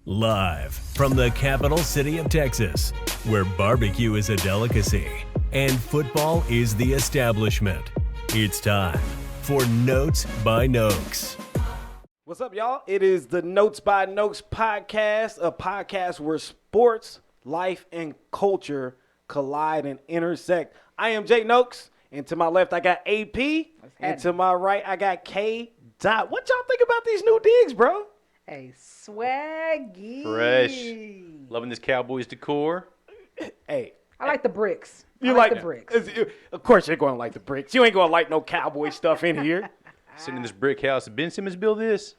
Live from the capital city of Texas, where barbecue is a delicacy and football is the establishment. It's time for Notes by Nokes. What's up, y'all? It is the Notes by Nokes podcast, a podcast where sports, life, and culture collide and intersect. I am Jay Nokes, and to my left, I got AP, and to my right, I got K Dot. What y'all think about these new digs, bro? Hey, swaggy. Fresh. Loving this Cowboys decor. Hey. I like the bricks. You like the bricks. Of course you're going to like the bricks. You ain't going to like no cowboy stuff in here. Sitting in this brick house. Did Ben Simmons build this?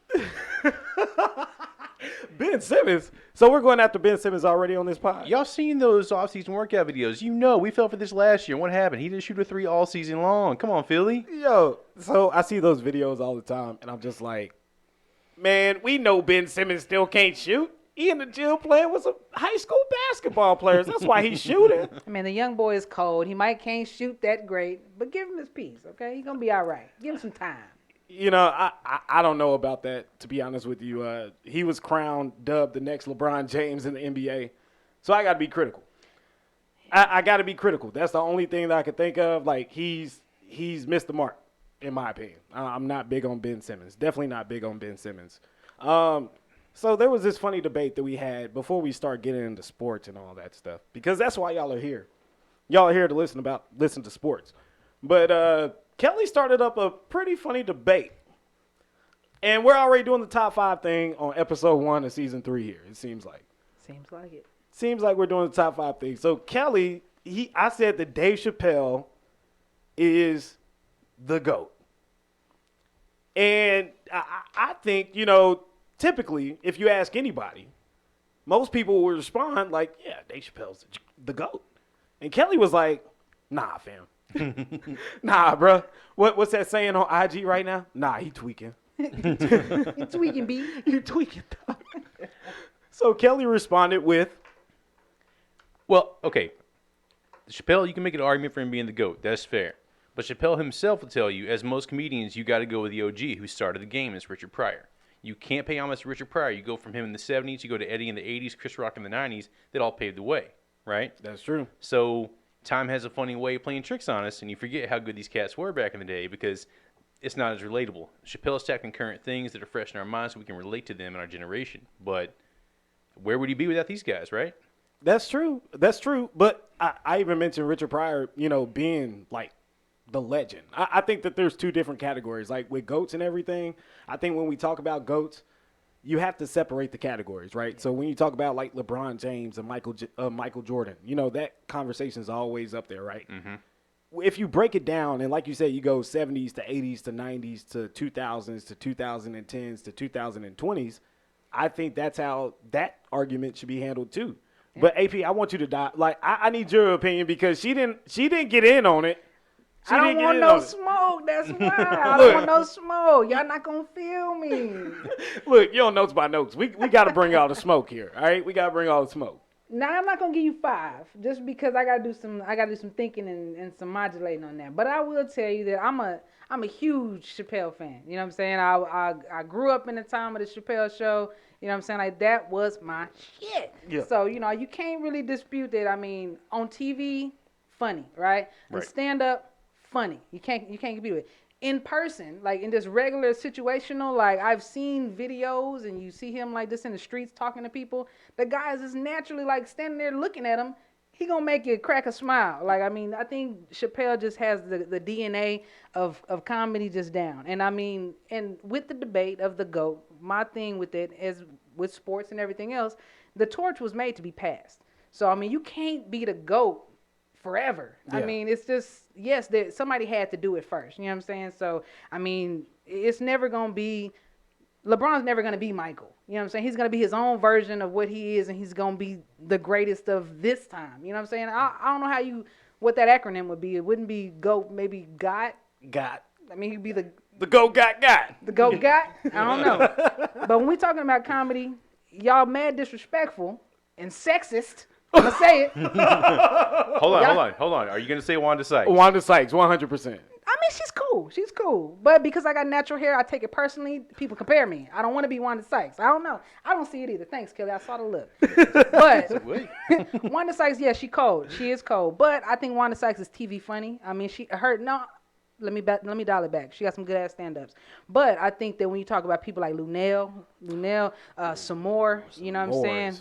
Ben Simmons? So we're going after Ben Simmons already on this pod? Y'all seen those offseason workout videos? You know, we fell for this last year. What happened? He didn't shoot a three all season long. Come on, Philly. Yo, so I see those videos all the time, and I'm just like, man, we know Ben Simmons still can't shoot. He in the gym playing with some high school basketball players. That's why he's shooting. I mean, the young boy is cold. He can't shoot that great, but give him his piece, okay? He's going to be all right. Give him some time. You know, I don't know about that, to be honest with you. He was dubbed the next LeBron James in the NBA. So I got to be critical. I got to be critical. That's the only thing that I could think of. Like, he's missed the mark, in my opinion. I'm not big on Ben Simmons. Definitely not big on Ben Simmons. So there was this funny debate that we had before we start getting into sports and all that stuff, because that's why y'all are here. Y'all are here to listen to sports. But Kelley started up a pretty funny debate, and we're already doing the top 5 thing on episode 1 of season 3 here. It seems like. Seems like it. Seems like we're doing the top 5 thing. So Kelley, I said that Dave Chappelle is the GOAT, and I think, you know, typically, if you ask anybody, most people will respond like, yeah, Dave Chappelle's the GOAT. And Kelley was like, nah, fam. Nah, bro. What's that saying on IG right now? Nah, he tweaking. You tweaking, B. You tweaking, dog. So Kelley responded with, Well, okay. Chappelle, you can make an argument for him being the GOAT. That's fair. But Chappelle himself will tell you, as most comedians, you got to go with the OG who started the game, as Richard Pryor. You can't pay homage to Richard Pryor. You go from him in the 70s, you go to Eddie in the 80s, Chris Rock in the 90s. That all paved the way, right? that's true. So time has a funny way of playing tricks on us, and you forget how good these cats were back in the day because it's not as relatable. Chappelle's tackling current things that are fresh in our minds so we can relate to them in our generation. But where would he be without these guys, right? That's true. That's true. But I even mentioned Richard Pryor, you know, being like the legend. I think that there's 2 different categories. Like with GOATs and everything, I think when we talk about GOATs, you have to separate the categories, right? So when you talk about like LeBron James and Michael Jordan, you know, that conversation is always up there, right? Mm-hmm. If you break it down, and like you said, you go 70s to 80s to 90s to 2000s to 2010s to 2020s, I think that's how that argument should be handled too. Yeah. But AP, I want you to die. Like I need your opinion because she didn't get in on it. I don't want no smoke. That's why. I don't want no smoke. Y'all not going to feel me. Look, you don't Notes by Notes. We got to bring all the smoke here, all right? We got to bring all the smoke. Now, I'm not going to give you 5 just because I got to do some thinking and some modulating on that. But I will tell you that I'm a huge Chappelle fan. You know what I'm saying? I grew up in the time of the Chappelle show. You know what I'm saying? Like, that was my shit. Yeah. So, you know, you can't really dispute that. I mean, on TV, funny, right? The stand-up, funny. You can't compete with it. In person, like in this regular situational, like I've seen videos and you see him like this in the streets talking to people. The guy is just naturally like standing there looking at him. He gonna make you crack a smile. Like, I mean, I think Chappelle just has the DNA of comedy just down. And I mean, and with the debate of the GOAT, my thing with it is with sports and everything else, the torch was made to be passed. So I mean, you can't be the GOAT forever. Yeah. I mean, it's just, yes, somebody had to do it first. You know what I'm saying? So, I mean, it's never going to be, LeBron's never going to be Michael. You know what I'm saying? He's going to be his own version of what he is, and he's going to be the greatest of this time. You know what I'm saying? I don't know what that acronym would be. It wouldn't be GOAT, maybe GOT. GOT. I mean, he'd be the GOAT got. The GOAT got? I don't know. But when we're talking about comedy, y'all mad disrespectful and sexist. I'm going to say it. Hold on. Are you going to say Wanda Sykes? Wanda Sykes, 100%. I mean, she's cool. She's cool. But because I got natural hair, I take it personally. People compare me. I don't want to be Wanda Sykes. I don't know. I don't see it either. Thanks, Kelly. I saw the look. But Wanda Sykes, yeah, she cold. She is cold. But I think Wanda Sykes is TV funny. I mean, let me dial it back. She got some good ass stand-ups. But I think that when you talk about people like Lunel, some more, you know what I'm saying?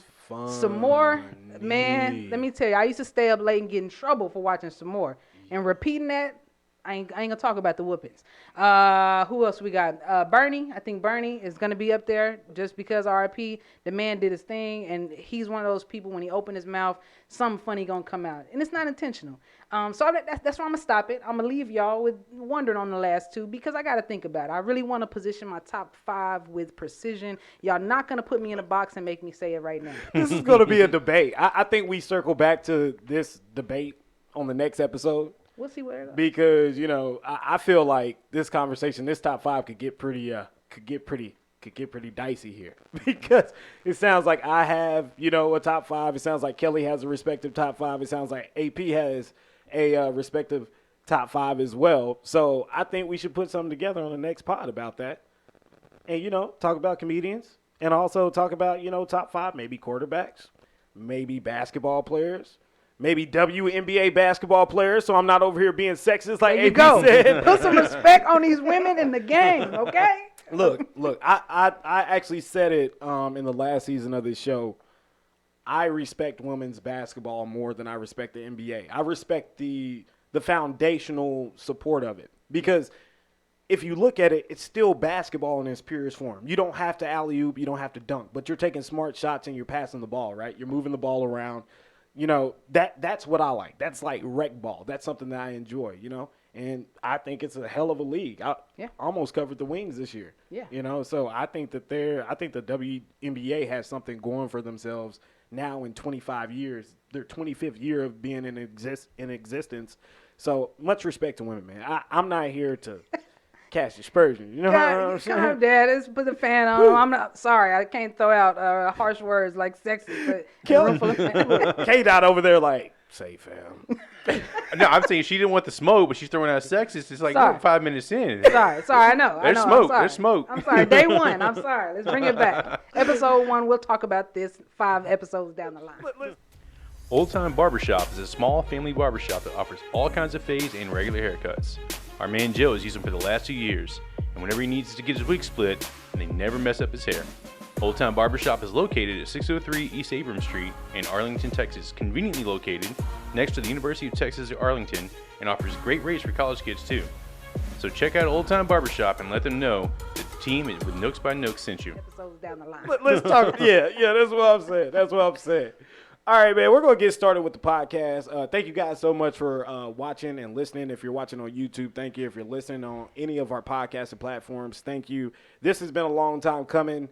Some more, man, let me tell you, I used to stay up late and get in trouble for watching some more. And repeating that, I ain't gonna talk about the whoopings. Who else we got? Bernie. I think Bernie is gonna be up there just because RIP. The man did his thing, and he's one of those people when he opened his mouth, something funny gonna come out, and it's not intentional. So that's why I'm gonna stop it. I'm gonna leave y'all with wondering on the last two because I gotta think about it. I really want to position my top 5 with precision. Y'all not gonna put me in a box and make me say it right now. This is gonna be a debate. I think we circle back to this debate on the next episode. We'll see where it goes. Because, I feel like this conversation, this top 5 could get pretty dicey here. Because it sounds like I have, a top 5. It sounds like Kelly has a respective top 5. It sounds like AP has a respective top 5 as well. So I think we should put something together on the next pod about that. And, talk about comedians and also talk about, top 5, maybe quarterbacks, maybe basketball players. Maybe WNBA basketball players, so I'm not over here being sexist like AP said. Put some respect on these women in the game, okay? Look, I actually said it in the last season of this show. I respect women's basketball more than I respect the NBA. I respect the foundational support of it because if you look at it, it's still basketball in its purest form. You don't have to alley-oop, you don't have to dunk, but you're taking smart shots and you're passing the ball, right? You're moving the ball around. That's what I like. That's like rec ball. That's something that I enjoy, and I think it's a hell of a league. I almost covered the Wings this year. Yeah. So I think the WNBA has something going for themselves now in 25 years, their 25th year of being in existence. So much respect to women, man. I'm not here to cast aspersions. You know what I'm saying? Come on, Dad. Let's put the fan on. I'm not sorry. I can't throw out harsh words like sexist. But K Dot over there like, say, fam. No, I'm saying she didn't want the smoke, but she's throwing out sexist. It's like we're 5 minutes in. Sorry. I know. Smoke. There's smoke. I'm sorry. Day 1. I'm sorry. Let's bring it back. Episode 1. We'll talk about this 5 episodes down the line. Old Time Barbershop is a small family barbershop that offers all kinds of fades and regular haircuts. Our man Joe has used them for the last 2 years, and whenever he needs to get his wig split, they never mess up his hair. Old Time Barbershop is located at 603 East Abrams Street in Arlington, Texas, conveniently located next to the University of Texas at Arlington, and offers great rates for college kids too. So check out Old Time Barbershop and let them know that the team with Nokes by Nokes sent you. Episodes down the line. Let's talk. Yeah, that's what I'm saying. All right, man, we're going to get started with the podcast. Thank you guys so much for watching and listening. If you're watching on YouTube, thank you. If you're listening on any of our podcasting platforms, thank you. This has been a long time coming.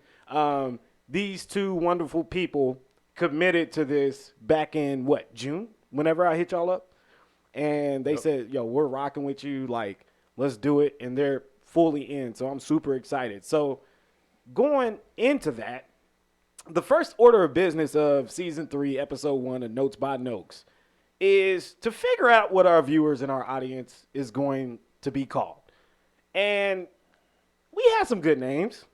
These two wonderful people committed to this back in, June? Whenever I hit y'all up. And they said, we're rocking with you. Like, let's do it. And they're fully in. So I'm super excited. So going into that, the first order of business of Season 3, Episode 1 of Notes by Nokes is to figure out what our viewers and our audience is going to be called. And we had some good names.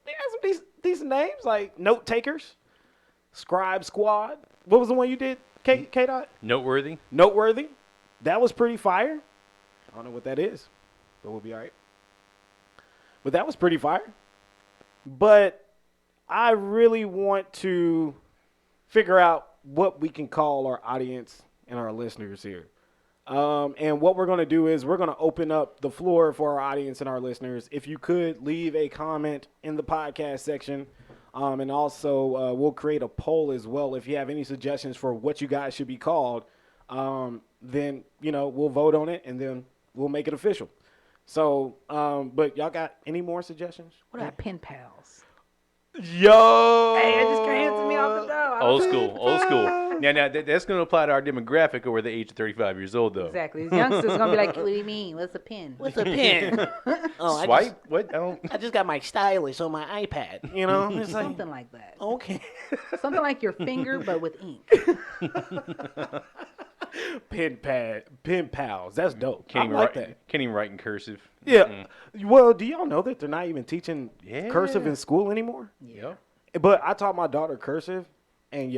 We had some decent names, like Note Takers, Scribe Squad. What was the one you did, K Dot? Noteworthy. That was pretty fire. I don't know what that is, but we'll be all right. But that was pretty fire. But I really want to figure out what we can call our audience and our listeners here. And what we're going to do is we're going to open up the floor for our audience and our listeners. If you could leave a comment in the podcast section, and also we'll create a poll as well. If you have any suggestions for what you guys should be called, then, we'll vote on it and then we'll make it official. So, but y'all got any more suggestions? What are pen pals? Yo! Hey, it just came to me off the dome. Old school. Now that's going to apply to our demographic over the age of 35 years old, though. Exactly. These youngsters are going to be like, what do you mean? What's a pen? What's a pen? Swipe? What? I just got my stylus on my iPad. It's like, Something like that. okay. Something like your finger, but with ink. Pen pals. That's dope. Can't I even like write, that. Can't even write in cursive. Yeah. Well, do y'all know that they're not even teaching cursive in school anymore? Yeah. But I taught my daughter cursive, and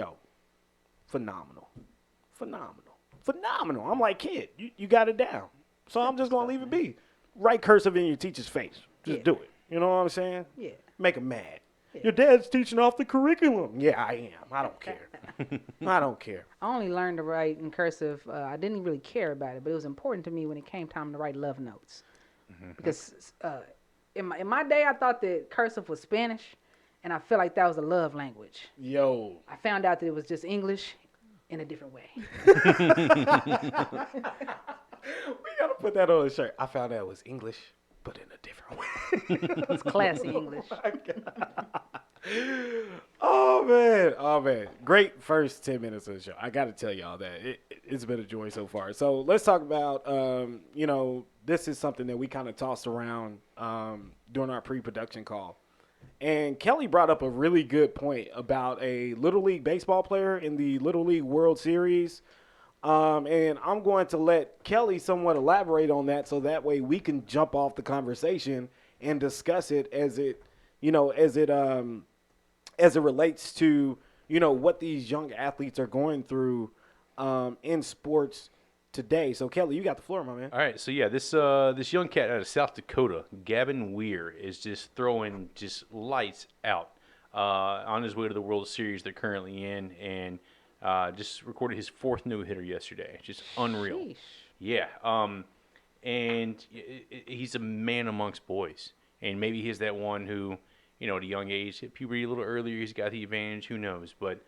phenomenal. I'm like, kid, you got it down. So I'm just going to leave it be. Write cursive in your teacher's face. Just do it. You know what I'm saying? Yeah. Make them mad. Yeah. Your dad's teaching off the curriculum. Yeah, I am. I don't care. I don't care. I only learned to write in cursive. I didn't really care about it, but it was important to me when it came time to write love notes. Because in my day, I thought that cursive was Spanish, and I felt like that was a love language. Yo. I found out that it was just English in a different way. We got to put that on a shirt. I found out it was English, but in a different way. It's classy English. Oh, man. Great first 10 minutes of the show. I got to tell y'all that. It's been a joy so far. So let's talk about, this is something that we kind of tossed around during our pre-production call. And Kelly brought up a really good point about a Little League baseball player in the Little League World Series. And I'm going to let Kelly somewhat elaborate on that so that way we can jump off the conversation and discuss it as it relates to, what these young athletes are going through in sports today. So, Kelly, you got the floor, my man. All right, so yeah, this young cat out of South Dakota, Gavin Weir, is just throwing just lights out on his way to the World Series they're currently in, and just recorded his 4th no-hitter yesterday. Just unreal. Sheesh. Yeah, and he's a man amongst boys, and maybe he's that one who, at a young age, hit puberty a little earlier, he's got the advantage, who knows, but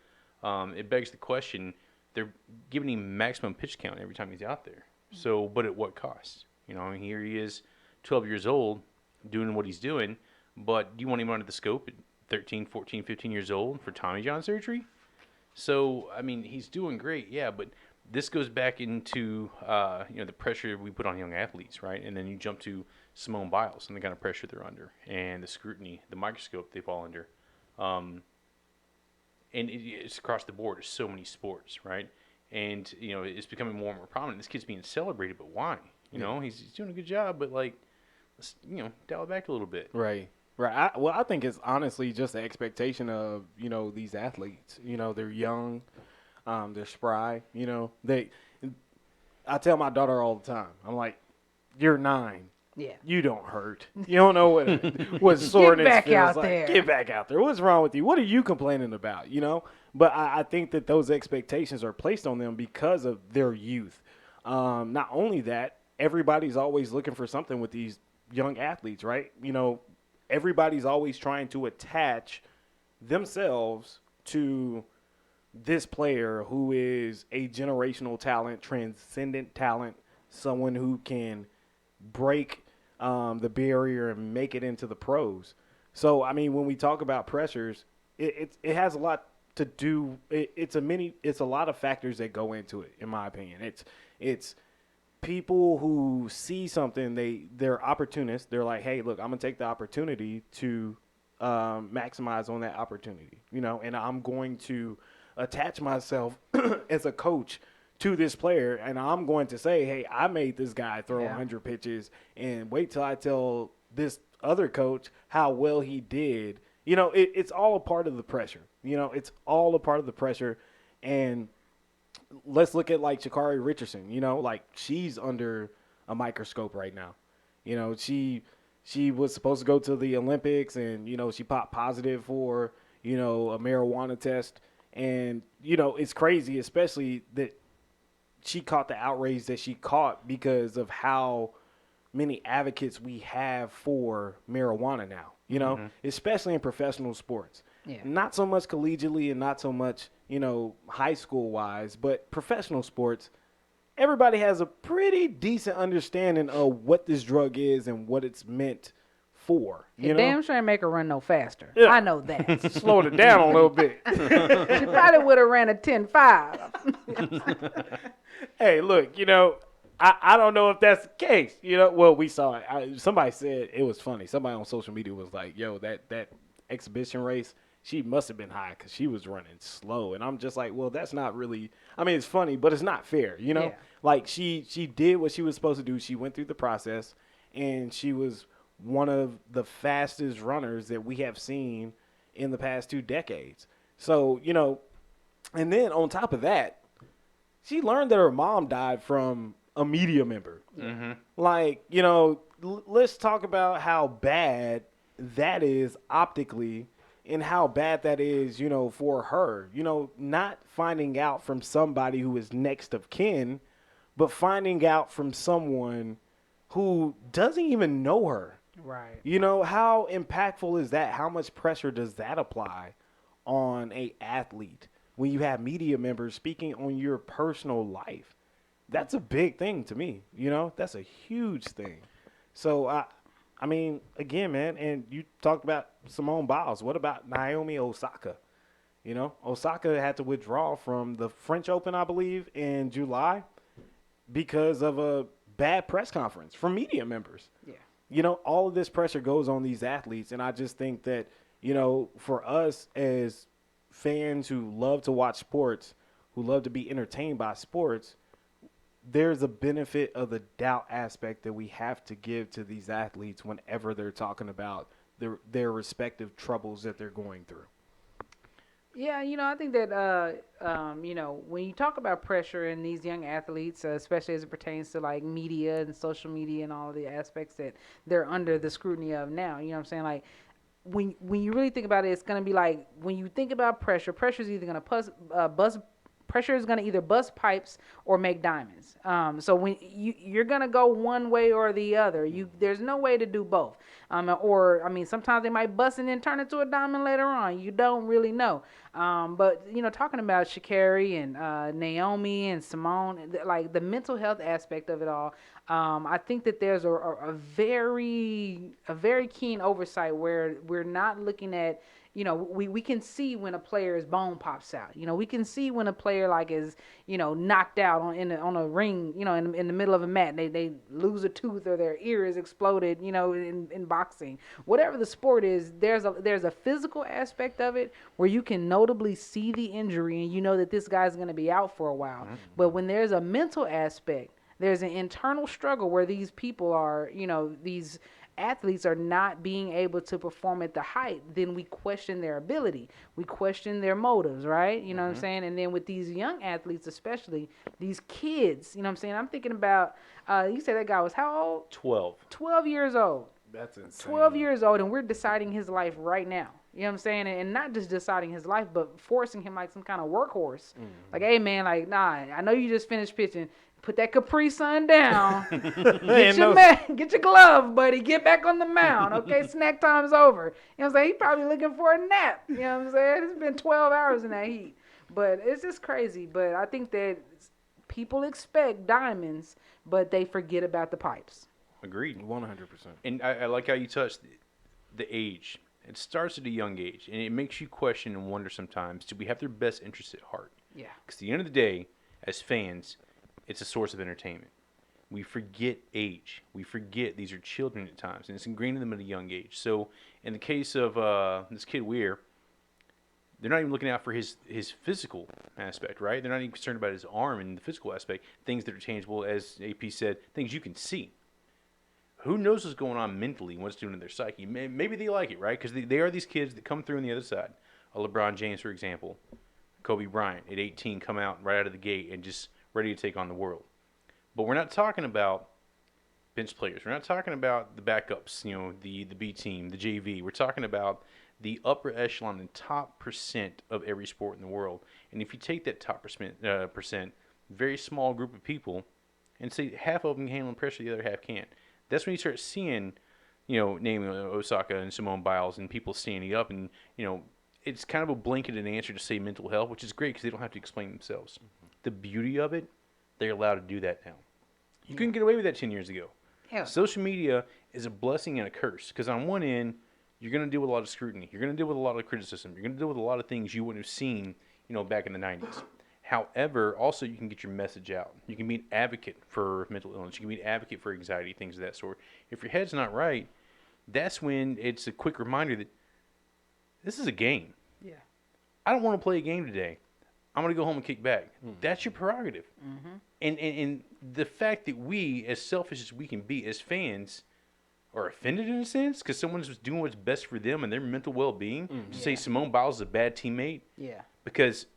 it begs the question. They're giving him maximum pitch count every time he's out there. So, but at what cost? Here he is, 12 years old, doing what he's doing, but do you want him under the scope at 13, 14, 15 years old for Tommy John surgery? So, he's doing great, yeah, but this goes back into, the pressure we put on young athletes, right? And then you jump to Simone Biles and the kind of pressure they're under and the scrutiny, the microscope they fall under. And it's across the board. There's so many sports, right? And, it's becoming more and more prominent. This kid's being celebrated, but why? He's doing a good job, but, let's, dial it back a little bit. Right. I think it's honestly just the expectation of, these athletes. They're young. They're spry. I tell my daughter all the time, I'm like, you're 9. Yeah. You don't hurt. You don't know what soreness Get back feels out like. there. Get back out there. What's wrong with you? What are you complaining about? But I think that those expectations are placed on them because of their youth. Not only that, everybody's always looking for something with these young athletes, right? Everybody's always trying to attach themselves to this player who is a generational talent, transcendent talent, someone who can break the barrier and make it into the pros. So, when we talk about pressures, it has a lot to do. It's a lot of factors that go into it, in my opinion. It's people who see something, they're opportunists. They're like, hey, look, I'm gonna take the opportunity to maximize on that opportunity, and I'm going to attach myself as a coach to this player, and I'm going to say, hey, I made this guy throw 100 pitches, and wait till I tell this other coach how well he did. It's all a part of the pressure. It's all a part of the pressure, and let's look at like Sha'Carri Richardson. She's under a microscope right now. She was supposed to go to the Olympics, and she popped positive for a marijuana test, and it's crazy, especially that she caught the outrage that she caught because of how many advocates we have for marijuana now, especially in professional sports. Yeah. Not so much collegiately and not so much, high school wise, but professional sports, everybody has a pretty decent understanding of what this drug is and what it's meant for. You damn sure ain't make her run no faster. Yeah. I know that. Slowed it down a little bit. She probably would have ran a 10.5. Hey, look, I don't know if that's the case. Well, we saw it. Somebody said it was funny. Somebody on social media was like, yo, that exhibition race, she must have been high because she was running slow. And I'm just like, well, that's not really – I mean, it's funny, but it's not fair, you know? Yeah. Like, she did what she was supposed to do. She went through the process, and she was one of the fastest runners that we have seen in the past 2 decades. So, you know, and then on top of that, she learned that her mom died from a media member. Mm-hmm. Like, you know, let's talk about how bad that is optically and how bad that is, you know, for her. You know, not finding out from somebody who is next of kin, but finding out from someone who doesn't even know her. Right. You know, how impactful is that? How much pressure does that apply on a athlete when you have media members speaking on your personal life? That's a big thing to me. You know, that's a huge thing. So, I mean, again, man, and you talked about Simone Biles. What about Naomi Osaka? You know, Osaka had to withdraw from the French Open, I believe, in July because of a bad press conference from media members. Yeah. You know, all of this pressure goes on these athletes, and I just think that, you know, for us as fans who love to watch sports, who love to be entertained by sports, there's a benefit of the doubt aspect that we have to give to these athletes whenever they're talking about their respective troubles that they're going through. Yeah, you know, I think that, you know, when you talk about pressure in these young athletes, especially as it pertains to, like, media and social media and all of the aspects that they're under the scrutiny of now, you know what I'm saying? Like, when you really think about it, it's going to be like, when you think about pressure is either going to pressure is going to either bust pipes or make diamonds. So when you're going to go one way or the other, there's no way to do both. Or, I mean, sometimes they might bust and then turn into a diamond later on. You don't really know. But, you know, talking about Sha'Carri and Naomi and Simone, like the mental health aspect of it all, I think that there's a very keen oversight where we're not looking at, you know, we can see when a player's bone pops out. You know, we can see when a player like is, you know, knocked out on a ring, you know, in the middle of a mat. They lose a tooth or their ear is exploded, you know, in boxing. Whatever the sport is, there's a physical aspect of it where you can notably see the injury and you know that this guy's going to be out for a while. Mm-hmm. But when there's a mental aspect, there's an internal struggle where these people are, you know, these athletes are not being able to perform at the height, then we question their ability. We question their motives, right? You know what I'm saying? And then with these young athletes, especially these kids, you know what I'm saying? I'm thinking about, you said that guy was how old? 12. 12 years old. That's insane. 12 years old, and we're deciding his life right now. You know what I'm saying? And not just deciding his life, but forcing him like some kind of workhorse. Mm-hmm. Like, hey, man, like, nah, I know you just finished pitching. Put that Capri Sun down. Get your glove, buddy. Get back on the mound. Okay, snack time's over. You know what I'm saying? He's probably looking for a nap. You know what I'm saying? It's been 12 hours in that heat. But it's just crazy. But I think that people expect diamonds, but they forget about the pipes. Agreed. 100%. And I like how you touched the age. It starts at a young age, and it makes you question and wonder sometimes, do we have their best interests at heart? Yeah. Because at the end of the day, as fans, it's a source of entertainment. We forget age. We forget these are children at times, and it's ingrained in them at a young age. So in the case of this kid Weir, they're not even looking out for his physical aspect, right? They're not even concerned about his arm and the physical aspect, things that are tangible, as AP said, things you can see. Who knows what's going on mentally and what's doing to their psyche? Maybe they like it, right? Because they are these kids that come through on the other side. A LeBron James, for example. Kobe Bryant, at 18, come out right out of the gate and just ready to take on the world. But we're not talking about bench players. We're not talking about the backups, you know, the B team, the JV. We're talking about the upper echelon and top percent of every sport in the world. And if you take that top percent, very small group of people, and say half of them can handle pressure, the other half can't. That's when you start seeing, you know, naming Osaka and Simone Biles and people standing up, and, you know, it's kind of a blanketed answer to say mental health, which is great because they don't have to explain themselves. Mm-hmm. The beauty of it, they're allowed to do that now. You couldn't get away with that 10 years ago. Yeah. Social media is a blessing and a curse because on one end, you're going to deal with a lot of scrutiny. You're going to deal with a lot of criticism. You're going to deal with a lot of things you wouldn't have seen, you know, back in the 90s. However, also you can get your message out. You can be an advocate for mental illness. You can be an advocate for anxiety, things of that sort. If your head's not right, that's when it's a quick reminder that this is a game. Yeah. I don't want to play a game today. I'm going to go home and kick back. That's your prerogative. And the fact that we, as selfish as we can be as fans, are offended in a sense because someone's just doing what's best for them and their mental well-being. To say Simone Biles is a bad teammate. Yeah. Because,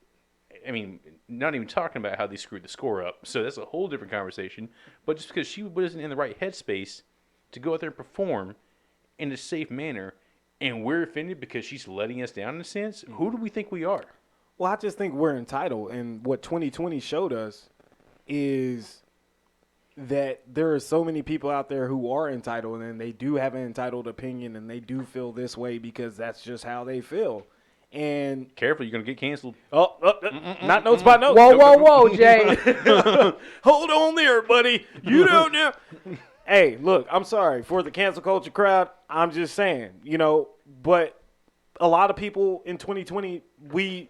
I mean, not even talking about how they screwed the score up. So that's a whole different conversation. But just because she wasn't in the right headspace to go out there and perform in a safe manner, and we're offended because she's letting us down in a sense, who do we think we are? Well, I just think we're entitled. And what 2020 showed us is that there are so many people out there who are entitled, and they do have an entitled opinion, and they do feel this way because that's just how they feel. And Careful, you're going to get canceled. not notes by notes. Whoa, Jay. Hold on there, buddy. You don't know. Hey, look, I'm sorry for the cancel culture crowd. I'm just saying, but a lot of people in 2020,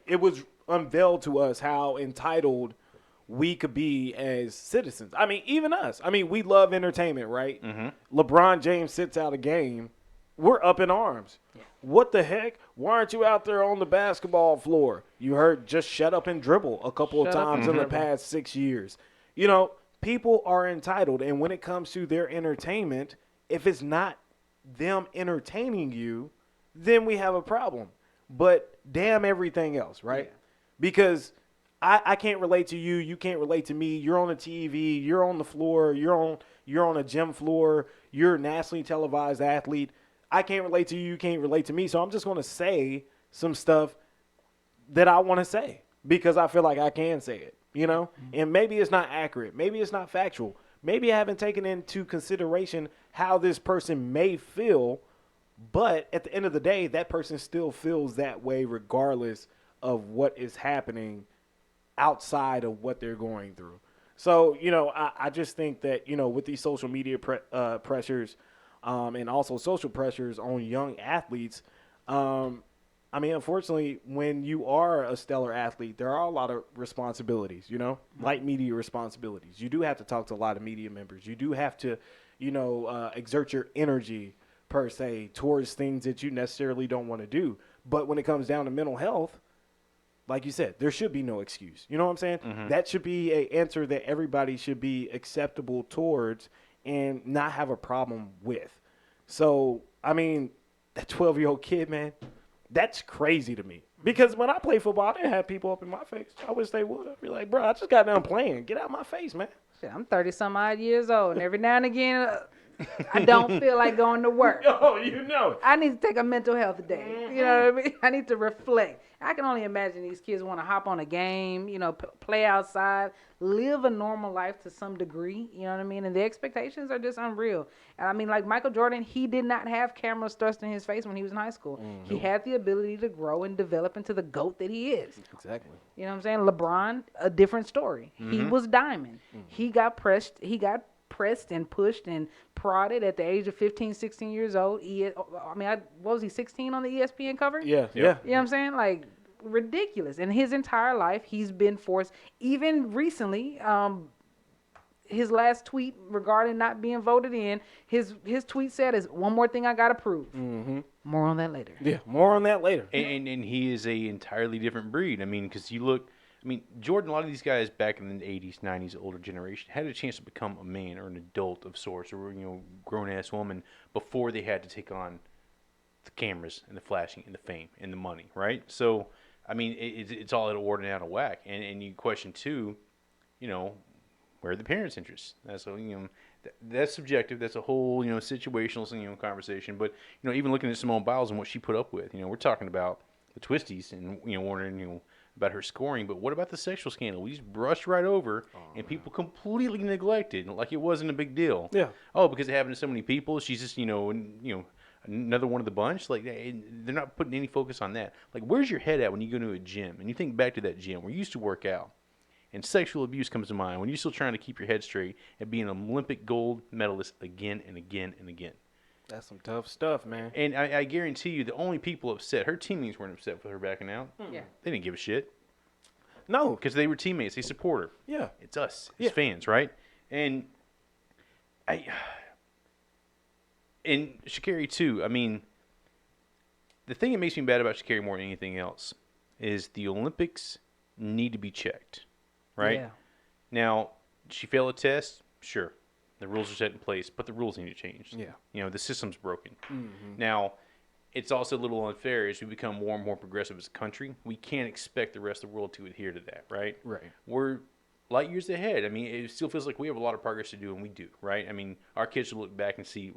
it was unveiled to us how entitled we could be as citizens. I mean, even us. I mean, we love entertainment, right? LeBron James sits out a game. We're up in arms. Yeah. What the heck? Why aren't you out there on the basketball floor? You heard just shut up and dribble a couple of times in the past 6 years. People are entitled, and when it comes to their entertainment, if it's not them entertaining you, then we have a problem. But damn everything else, right? Yeah. Because I can't relate to you. You can't relate to me. You're on the TV. You're on the floor. You're on a gym floor. You're a nationally televised athlete. I can't relate to you. You can't relate to me. So I'm just going to say some stuff that I want to say because I feel like I can say it, And maybe it's not accurate. Maybe it's not factual. Maybe I haven't taken into consideration how this person may feel. But at the end of the day, that person still feels that way regardless of what is happening outside of what they're going through. So, I just think that, with these social media pressures and also social pressures on young athletes, unfortunately, when you are a stellar athlete, there are a lot of responsibilities, like media responsibilities. You do have to talk to a lot of media members. You do have to, exert your energy, per se, towards things that you necessarily don't want to do. But when it comes down to mental health, like you said, there should be no excuse. You know what I'm saying? That should be an answer that everybody should be acceptable towards and not have a problem with. So, that 12-year-old kid, man, that's crazy to me. Because when I play football, I didn't have people up in my face. I wish they would. I'd be like, bro, I just got done playing. Get out of my face, man. I'm 30-some-odd years old, and every now and again, I don't feel like going to work. Oh, I need to take a mental health day. You know what I mean? I need to reflect. I can only imagine these kids want to hop on a game, play outside, live a normal life to some degree. You know what I mean? And the expectations are just unreal. And like Michael Jordan, he did not have cameras thrust in his face when he was in high school. He had the ability to grow and develop into the GOAT that he is. Exactly. You know what I'm saying? LeBron, a different story. He was diamond. He got pressed and pushed and prodded at the age of 15, 16 years old. What was he, 16 on the ESPN cover? Yeah. You know what I'm saying? Like, ridiculous. And his entire life, he's been forced, even recently, his last tweet regarding not being voted in, his tweet said is, one more thing I got to prove. More on that later. Yeah, more on that later. And he is a entirely different breed. Because you look, Jordan, a lot of these guys back in the 80s, 90s, older generation, had a chance to become a man or an adult of sorts or, grown-ass woman before they had to take on the cameras and the flashing and the fame and the money, right? So, it's all out of order and out of whack. And you question, too, where are the parents' interests? That's subjective. That's a whole, situational, conversation. But, even looking at Simone Biles and what she put up with, we're talking about the twisties and, wondering, about her scoring, but what about the sexual scandal? We just brushed right over, and people completely neglected, like it wasn't a big deal. Yeah. Oh, because it happened to so many people, she's just, another one of the bunch. Like, they're not putting any focus on that. Like, where's your head at when you go to a gym and you think back to that gym where you used to work out, and sexual abuse comes to mind when you're still trying to keep your head straight and be an Olympic gold medalist again and again and again. That's some tough stuff, man. And I guarantee you the only people upset, her teammates weren't upset with her backing out. Yeah. They didn't give a shit. No. Because they were teammates. They support her. Yeah. It's us. It's fans, right? And Sha'Carri, too, the thing that makes me bad about Sha'Carri more than anything else is the Olympics need to be checked, right? Yeah. Now, did she fail a test? Sure. The rules are set in place, but the rules need to change. Yeah. You know, the system's broken. Mm-hmm. Now, it's also a little unfair as we become more and more progressive as a country. We can't expect the rest of the world to adhere to that, right? Right. We're light years ahead. I mean, it still feels like we have a lot of progress to do, and we do, right? I mean, our kids should look back and see,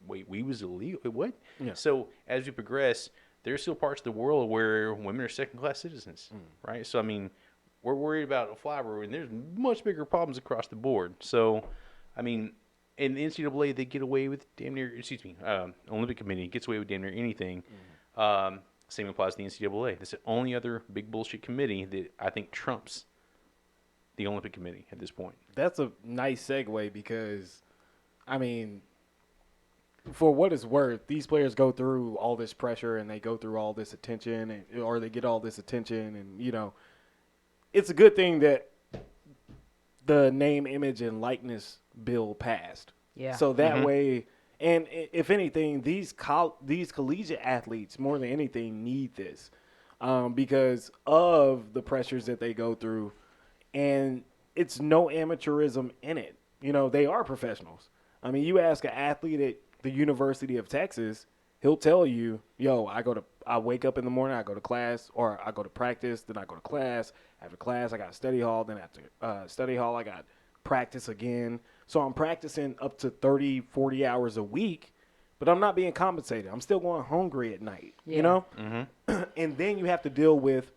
wait, we was illegal? Wait, what? Yeah. So as we progress, there's still parts of the world where women are second-class citizens, right? So, I mean, we're worried about a flyover, and there's much bigger problems across the board. So, I mean, in the NCAA, they get away with damn near, Olympic Committee gets away with damn near anything. Same applies to the NCAA. That's the only other big bullshit committee that I think trumps the Olympic Committee at this point. That's a nice segue because, I mean, for what it's worth, these players go through all this pressure and they go through all this attention, or they get all this attention, and, you know, it's a good thing that the name, image, and likeness bill passed. Yeah. So that way, and if anything, these collegiate athletes, more than anything, need this because of the pressures that they go through, and it's no amateurism in it. You know, they are professionals. I mean, you ask an athlete at the University of Texas, he'll tell you, yo, I wake up in the morning, I go to class, or I go to practice, then I go to class. After class, I got study hall. Then after study hall, I got practice again. So I'm practicing up to 30, 40 hours a week, but I'm not being compensated. I'm still going hungry at night, you know? And then you have to deal with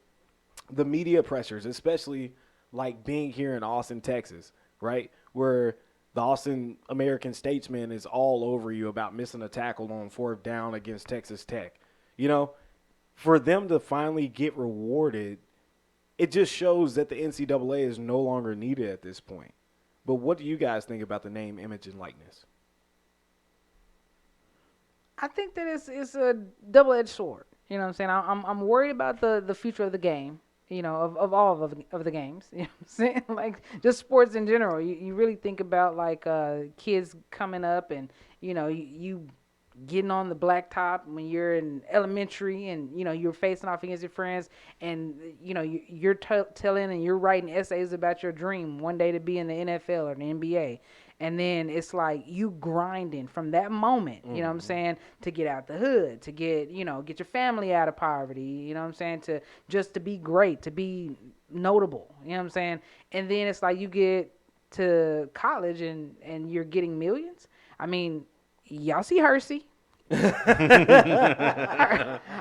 the media pressures, especially like being here in Austin, Texas, right? Where the Austin American-Statesman is all over you about missing a tackle on 4th down against Texas Tech. You know, for them to finally get rewarded, it just shows that the NCAA is no longer needed at this point. But what do you guys think about the name, image, and likeness? I think that it's a double-edged sword. You know what I'm saying? I'm worried about the future of the game, you know, of all of the games. You know what I'm saying? Like, just sports in general. You really think about, like, kids coming up and, you know, you getting on the blacktop when you're in elementary and, you know, you're facing off against your friends and, you know, you're telling and you're writing essays about your dream one day to be in the NFL or the NBA. And then it's like you grinding from that moment, you know what I'm saying, to get out the hood, to get your family out of poverty, you know what I'm saying, to be great, to be notable, you know what I'm saying? And then it's like you get to college and you're getting millions. I mean, y'all see Hersey.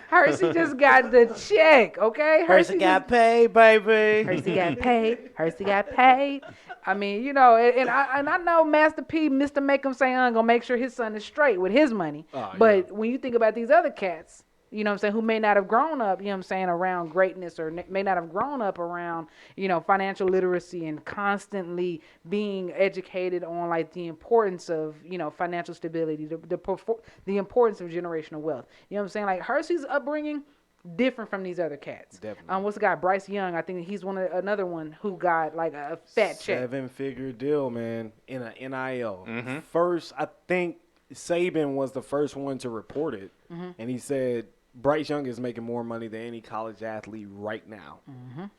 Hersey just got the check, okay? Hersey got paid, baby. Hersey got paid. Hersey got paid. I mean, you know, and I know Master P, Mr. Make him say, I'm going to make sure his son is straight with his money. But when you think about these other cats, you know what I'm saying, who may not have grown up, you know what I'm saying, around greatness or may not have grown up around, you know, financial literacy and constantly being educated on, like, the importance of, you know, financial stability, the importance of generational wealth. You know what I'm saying? Like, Hersey's upbringing, different from these other cats. Definitely. What's the guy, Bryce Young? I think he's another one who got, like, a fat check. 7-figure deal, man, in an NIL. First, I think Saban was the first one to report it, and he said Bryce Young is making more money than any college athlete right now.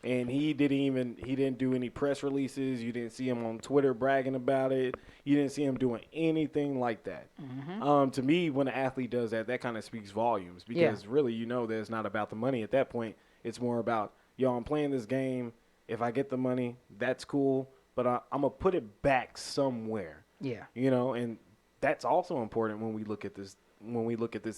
And he didn't do any press releases. You didn't see him on Twitter bragging about it. You didn't see him doing anything like that. To me, when an athlete does that, that kind of speaks volumes because really, you know, that it's not about the money at that point. It's more about, yo, I'm playing this game. If I get the money, that's cool, but I'm going to put it back somewhere. Yeah. You know, and that's also important when we look at this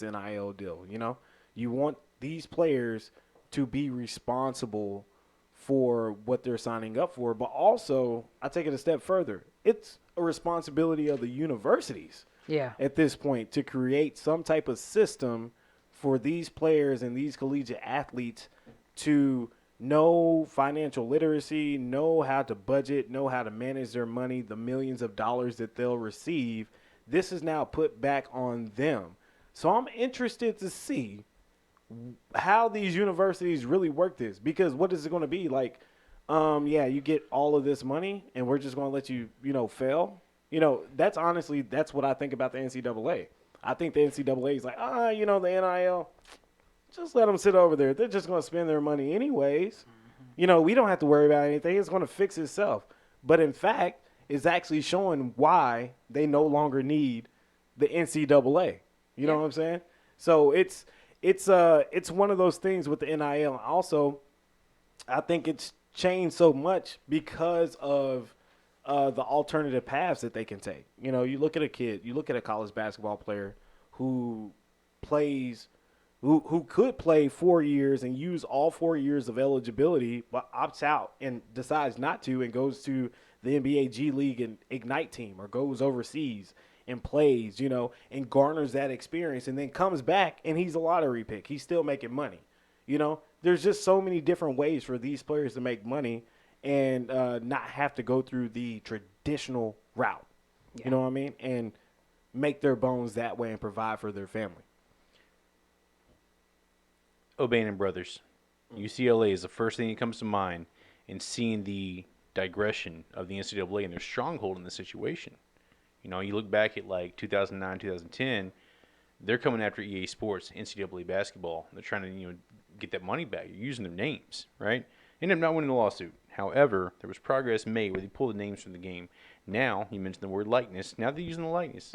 NIL deal, you know? You want these players to be responsible for what they're signing up for, but also, I take it a step further. It's a responsibility of the universities at this point to create some type of system for these players and these collegiate athletes to know financial literacy, know how to budget, know how to manage their money, the millions of dollars that they'll receive. This is now put back on them. So I'm interested to see how these universities really work this, because what is it going to be like? You get all of this money and we're just going to let you, you know, fail. You know, that's what I think about the NCAA. I think the NCAA is like, you know, the NIL, just let them sit over there. They're just going to spend their money anyways. You know, we don't have to worry about anything. It's going to fix itself. But in fact, it's actually showing why they no longer need the NCAA. You know what I'm saying? So it's one of those things with the NIL. Also, I think it's changed so much because of the alternative paths that they can take. You know, you look at a kid, you look at a college basketball player who plays, who could play 4 years and use all 4 years of eligibility, but opts out and decides not to and goes to the NBA G League and Ignite team or goes overseas and plays, you know, and garners that experience and then comes back and he's a lottery pick. He's still making money. You know, there's just so many different ways for these players to make money and not have to go through the traditional route. Yeah. You know what I mean? And make their bones that way and provide for their family. O'Bannon Brothers. UCLA is the first thing that comes to mind in seeing the digression of the NCAA and their stronghold in the situation. You know, you look back at like 2009, 2010, they're coming after EA Sports, NCAA basketball. They're trying to, you know, get that money back. You're using their names, right? Ended up not winning the lawsuit. However, there was progress made where they pulled the names from the game. Now, you mentioned the word likeness. Now they're using the likeness.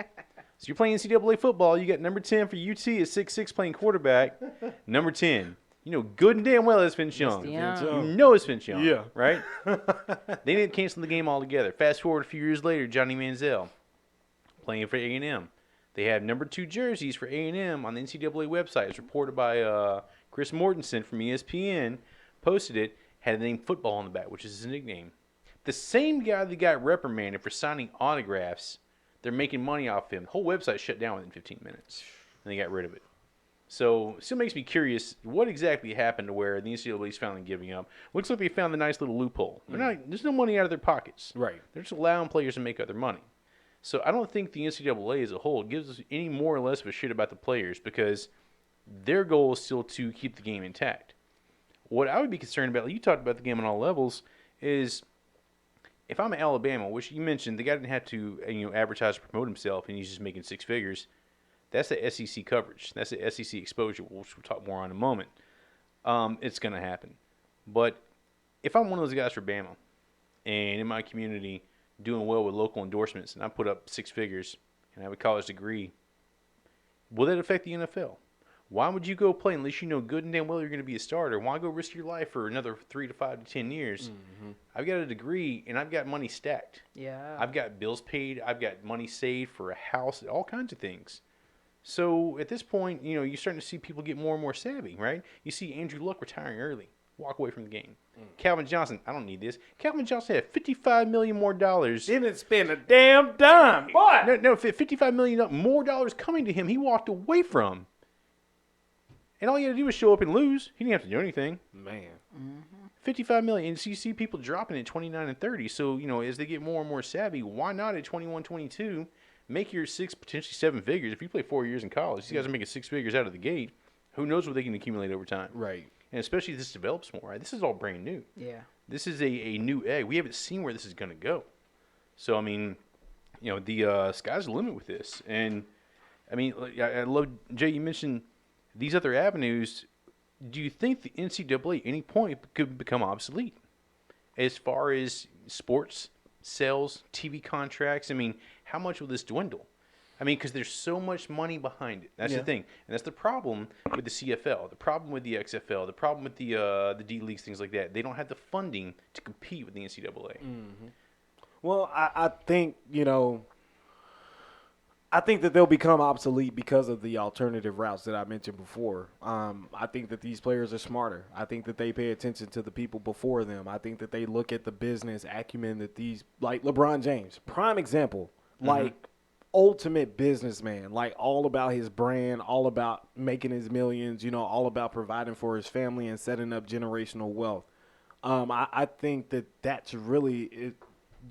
So you're playing NCAA football. You got number 10 for UT at 6'6", playing quarterback. Number 10. You know good and damn well it's Vince Young. You know it's Vince Young, yeah. Right? They didn't cancel the game altogether. Fast forward a few years later, Johnny Manziel playing for A&M. They have number 2 jerseys for A&M on the NCAA website. It's reported by Chris Mortensen from ESPN. Posted it. Had the name football on the back, which is his nickname. The same guy that got reprimanded for signing autographs, they're making money off him. The whole website shut down within 15 minutes, and they got rid of it. So it still makes me curious what exactly happened to where the NCAA is finally giving up. Looks like they found a nice little loophole. There's no money out of their pockets. Right. They're just allowing players to make other money. So I don't think the NCAA as a whole gives us any more or less of a shit about the players because their goal is still to keep the game intact. What I would be concerned about, like you talked about the game on all levels, is if I'm at Alabama, which you mentioned, the guy didn't have to advertise or promote himself, and he's just making 6 figures. That's the SEC coverage. That's the SEC exposure, which we'll talk more on in a moment. It's going to happen. But if I'm one of those guys for Bama, and in my community doing well with local endorsements, and I put up 6 figures, and I have a college degree, will that affect the NFL? Why would you go play unless you know good and damn well you're going to be a starter? Why go risk your life for another 3 to 5 to 10 years? Mm-hmm. I've got a degree, and I've got money stacked. Yeah. I've got bills paid. I've got money saved for a house, all kinds of things. So at this point, you know, you're starting to see people get more and more savvy, right? You see Andrew Luck retiring early, walk away from the game. Calvin Johnson, I don't need this. Calvin Johnson had $55 million more dollars. Didn't spend a damn dime. What? No, $55 million more dollars coming to him. He walked away from. And all he had to do was show up and lose. He didn't have to do anything. Man. Mm-hmm. $55 million. And so you see people dropping at 29 and 30. So, you know, as they get more and more savvy, why not at 21, 22, make your 6, potentially 7 figures? If you play 4 years in college, these guys are making 6 figures out of the gate. Who knows what they can accumulate over time? Right. And especially if this develops more, right? This is all brand new. Yeah. This is a new egg. We haven't seen where this is going to go. So, I mean, you know, the sky's the limit with this. And, I mean, I love, Jay, you mentioned these other avenues. Do you think the NCAA at any point could become obsolete as far as sports, sales, TV contracts? I mean, how much will this dwindle? I mean, because there's so much money behind it. That's the thing. And that's the problem with the CFL, the problem with the XFL, the problem with the D Leagues, things like that. They don't have the funding to compete with the NCAA. Mm-hmm. Well, I think, you know, I think that they'll become obsolete because of the alternative routes that I mentioned before. I think that these players are smarter. I think that they pay attention to the people before them. I think that they look at the business acumen that these, like LeBron James, prime example, like ultimate businessman, like all about his brand, all about making his millions, you know, all about providing for his family and setting up generational wealth. I think that that's really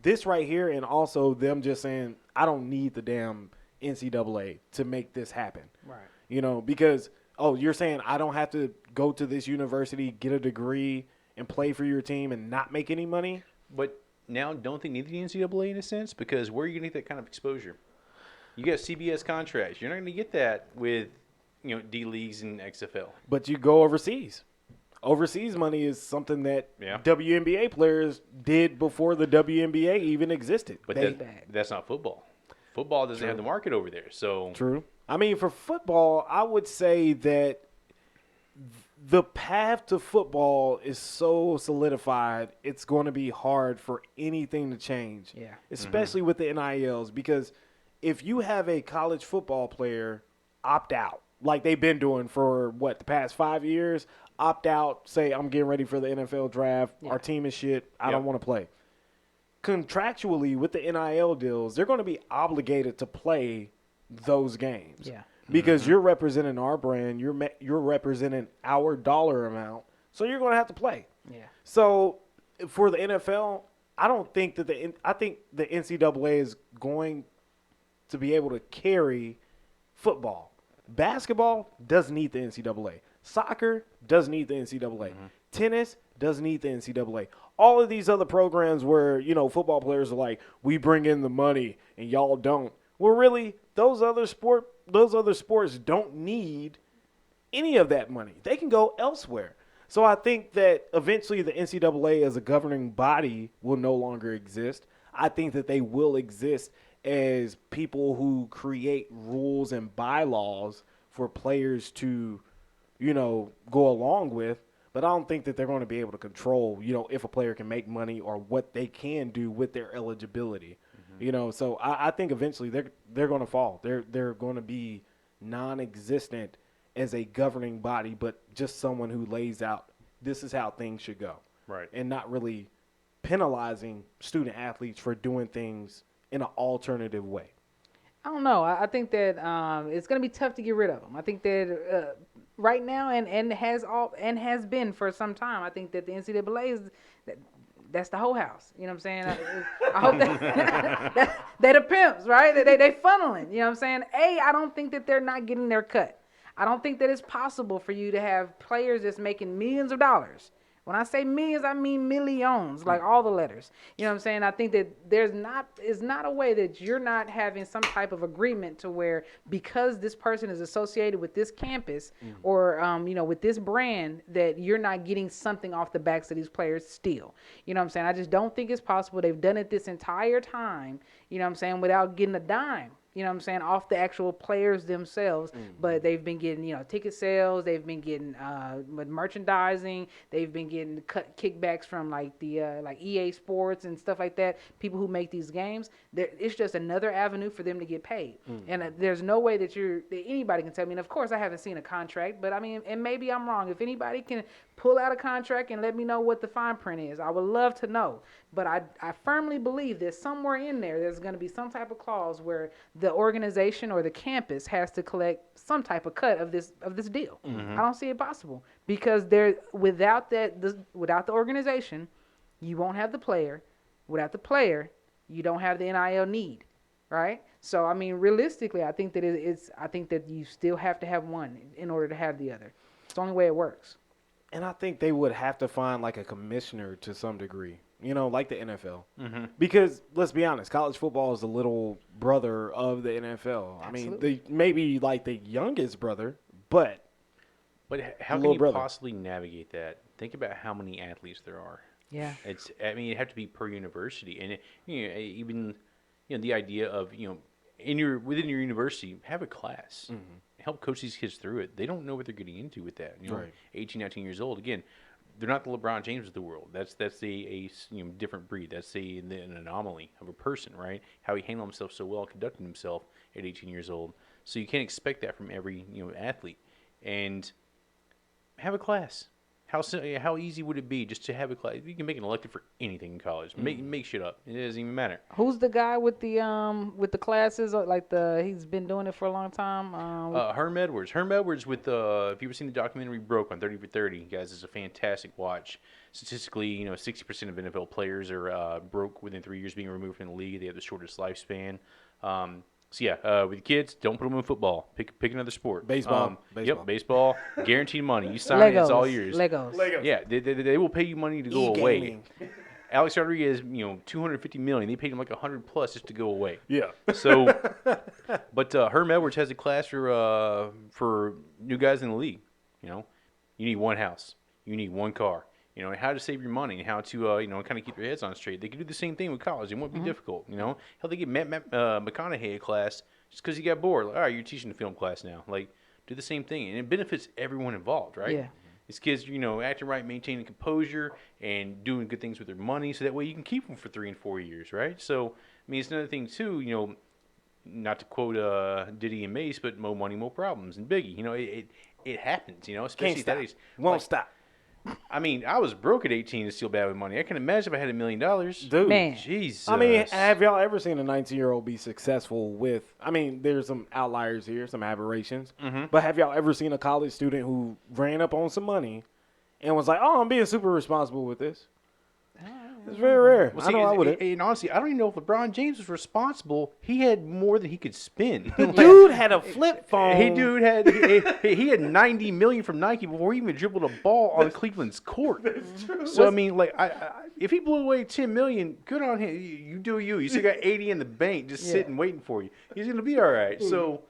this right here, and also them just saying, I don't need the damn NCAA to make this happen. Right. You know, because, you're saying I don't have to go to this university, get a degree, and play for your team and not make any money? But now don't they need the NCAA in a sense? Because where are you going to get that kind of exposure? You got CBS contracts. You're not going to get that with, D leagues and XFL. But you go overseas. Overseas money is something that WNBA players did before the WNBA even existed. But that's not football. Football doesn't have the market over there. So True. I mean, for football, I would say that the path to football is so solidified, it's going to be hard for anything to change. Yeah. Especially with the NILs, because if you have a college football player opt out, like they've been doing for, the past 5 years, opt out, say, I'm getting ready for the NFL draft, our team is shit, I don't want to play. Contractually, with the NIL deals, they're going to be obligated to play those games. Yeah. Because you're representing our brand, you're representing our dollar amount, so you're going to have to play. Yeah. So for the NFL, I don't think that I think the NCAA is going to be able to carry football. Basketball doesn't need the NCAA. Soccer doesn't need the NCAA. Tennis doesn't need the NCAA. All of these other programs where, football players are like, we bring in the money and y'all don't. Well, really, those other sports don't need any of that money. They can go elsewhere. So I think that eventually the NCAA as a governing body will no longer exist. I think that they will exist as people who create rules and bylaws for players to, go along with. But I don't think that they're going to be able to control, if a player can make money or what they can do with their eligibility. So I think eventually they're going to fall. They're going to be non-existent as a governing body, but just someone who lays out this is how things should go, right, and not really penalizing student athletes for doing things in an alternative way. I don't know. I think that it's going to be tough to get rid of them. I think that right now and has been for some time. I think that the NCAA is. That's the whole house. You know what I'm saying? I hope that they're the pimps, right? They funneling. You know what I'm saying? I don't think that they're not getting their cut. I don't think that it's possible for you to have players that's making millions of dollars. When I say millions, I mean millions, like all the letters. You know what I'm saying? I think that is not a way that you're not having some type of agreement to where because this person is associated with this campus or, with this brand that you're not getting something off the backs of these players still. You know what I'm saying? I just don't think it's possible. They've done it this entire time, you know what I'm saying, without getting a dime. You know what I'm saying, off the actual players themselves, but they've been getting, ticket sales, they've been getting merchandising, they've been getting kickbacks from like the like EA Sports and stuff like that, people who make these games. It's just another avenue for them to get paid. And there's no way that anybody can tell me, and of course I haven't seen a contract, but I mean, and maybe I'm wrong. If anybody can pull out a contract and let me know what the fine print is, I would love to know. But I firmly believe that somewhere in there's going to be some type of clause where the organization or the campus has to collect some type of cut of this deal. I don't see it possible because without the organization, you won't have the player. Without the player, you don't have the NIL need, right? So I mean, realistically, I think that I think that you still have to have one in order to have the other. It's the only way it works. And I think they would have to find like a commissioner to some degree. Like the NFL. Because, let's be honest, college football is the little brother of the NFL. Absolutely. I mean, maybe like the youngest brother, but how can you possibly navigate that? Think about how many athletes there are. Yeah. It'd have to be per university. And, even, the idea of, within your university, have a class. Help coach these kids through it. They don't know what they're getting into with that. 18, 19 years old. Again, they're not the LeBron James of the world. That's a different breed. That's an anomaly of a person, right? How he handled himself so well, conducted himself at 18 years old. So you can't expect that from every athlete. And have a class. How easy would it be just to have a class? You can make an elective for anything in college. Make shit up. It doesn't even matter. Who's the guy with the classes? He's been doing it for a long time. Herm Edwards. Herm Edwards with if you've ever seen the documentary Broke on 30 for 30, guys, it's a fantastic watch. Statistically, 60% of NFL players are broke within 3 years being removed from the league. They have the shortest lifespan. With kids, don't put them in football. Pick another sport. Baseball. Yep, baseball. Guaranteed money. You sign it, it's all yours. Legos. Yeah, they will pay you money to go away. Alex Rodriguez, $250 million. They paid him like $100+ just to go away. Yeah. So, but Herm Edwards has a class for new guys in the league. You need one house, you need one car. How to save your money, how to kind of keep your heads on straight. They can do the same thing with college. It won't be difficult. How they get Matt McConaughey a class just because he got bored. Like, all right, you're teaching the film class now. Like, do the same thing, and it benefits everyone involved, right? Yeah. These kids, acting right, maintaining composure, and doing good things with their money, so that way you can keep them for 3 and 4 years, right? So, it's another thing too. Not to quote Diddy and Mace, but more money, more problems, and Biggie. It happens. Especially Can't stop. that age. Won't stop. I was broke at 18 and still bad with money. I can imagine if I had $1 million. Dude. Man. Jesus. Have y'all ever seen a 19-year-old be successful with, there's some outliers here, some aberrations, but have y'all ever seen a college student who ran up on some money and was like, oh, I'm being super responsible with this? It's very rare. Well, I know I wouldn't. And honestly, I don't even know if LeBron James was responsible. He had more than he could spend. Dude had a flip phone. He had $90 million from Nike before he even dribbled a ball on Cleveland's court. That's true. So if he blew away $10 million, good on him. You do you. You still got 80 in the bank just sitting waiting for you. He's gonna be all right. So.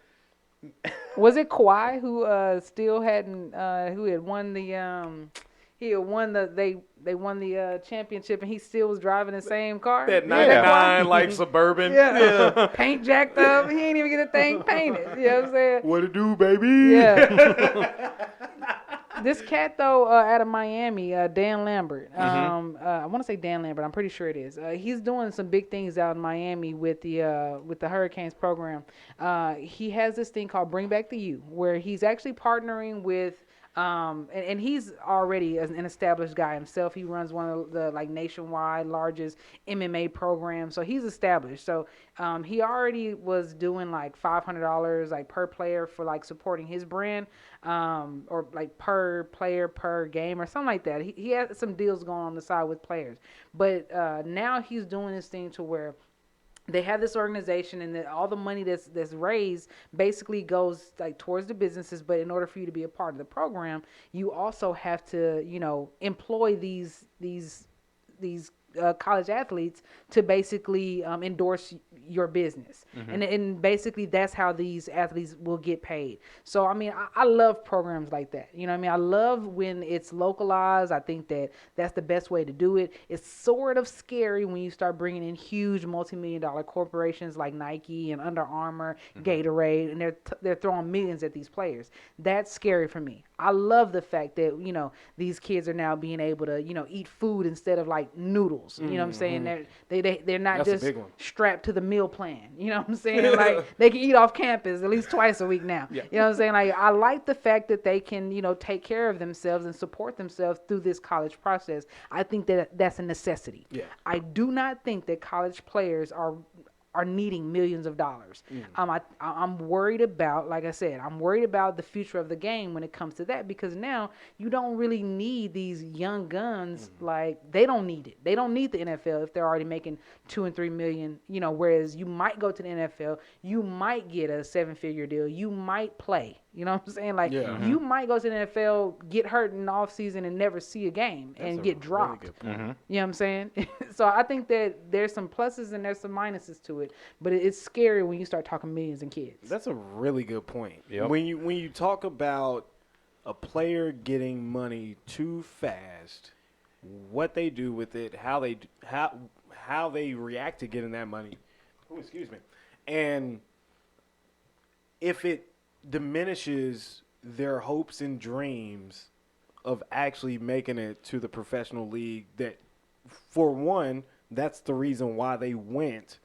Was it Kawhi who still hadn't who had won the he had won they won the championship and he still was driving the same car? That 99 like Suburban. Yeah. Paint jacked up. He ain't even get a thing painted. You know what I'm saying? What it do, baby? Yeah. This cat though, out of Miami, Dan Lambert. I want to say Dan Lambert. I'm pretty sure it is. He's doing some big things out in Miami with the Hurricanes program. He has this thing called Bring Back the U, where he's actually partnering with. And he's already an established guy himself. He runs one of the nationwide largest MMA programs, so he's established. So he already was doing $500 per player for supporting his brand, or per player per game or something like that. He has some deals going on the side with players, but now he's doing this thing to where they have this organization, and all the money that's raised basically goes towards the businesses. But in order for you to be a part of the program, you also have to, employ these college athletes to basically endorse your business. And basically that's how these athletes will get paid. So, I love programs like that. I love when it's localized. I think that's the best way to do it. It's sort of scary when you start bringing in huge multi-million-dollar corporations like Nike and Under Armour, Gatorade, and they're throwing millions at these players. That's scary for me. I love the fact that, these kids are now being able to, eat food instead of noodles. You know what I'm saying? They're not That's just strapped to the meal plan. You know what I'm saying? They can eat off campus at least twice a week now. Yeah. You know what I'm saying? I like the fact that they can, take care of themselves and support themselves through this college process. I think that's a necessity. Yeah. I do not think that college players are needing millions of dollars. I'm worried about, like I said, I'm worried about the future of the game when it comes to that, because now you don't really need these young guns. They don't need it. They don't need the NFL if they're already making $2 and $3 million. Whereas you might go to the NFL, you might get a 7-figure deal, you might play. You know what I'm saying? You might go to the NFL, get hurt in the offseason and never see a game and get dropped. Really, you know what I'm saying? So I think that there's some pluses and there's some minuses to it, but it's scary when you start talking millions and kids. That's a really good point. Yep. When you talk about a player getting money too fast, what they do with it, how they react to getting that money. Oh, excuse me. And if it diminishes their hopes and dreams of actually making it to the professional league, that for one, that's the reason why they went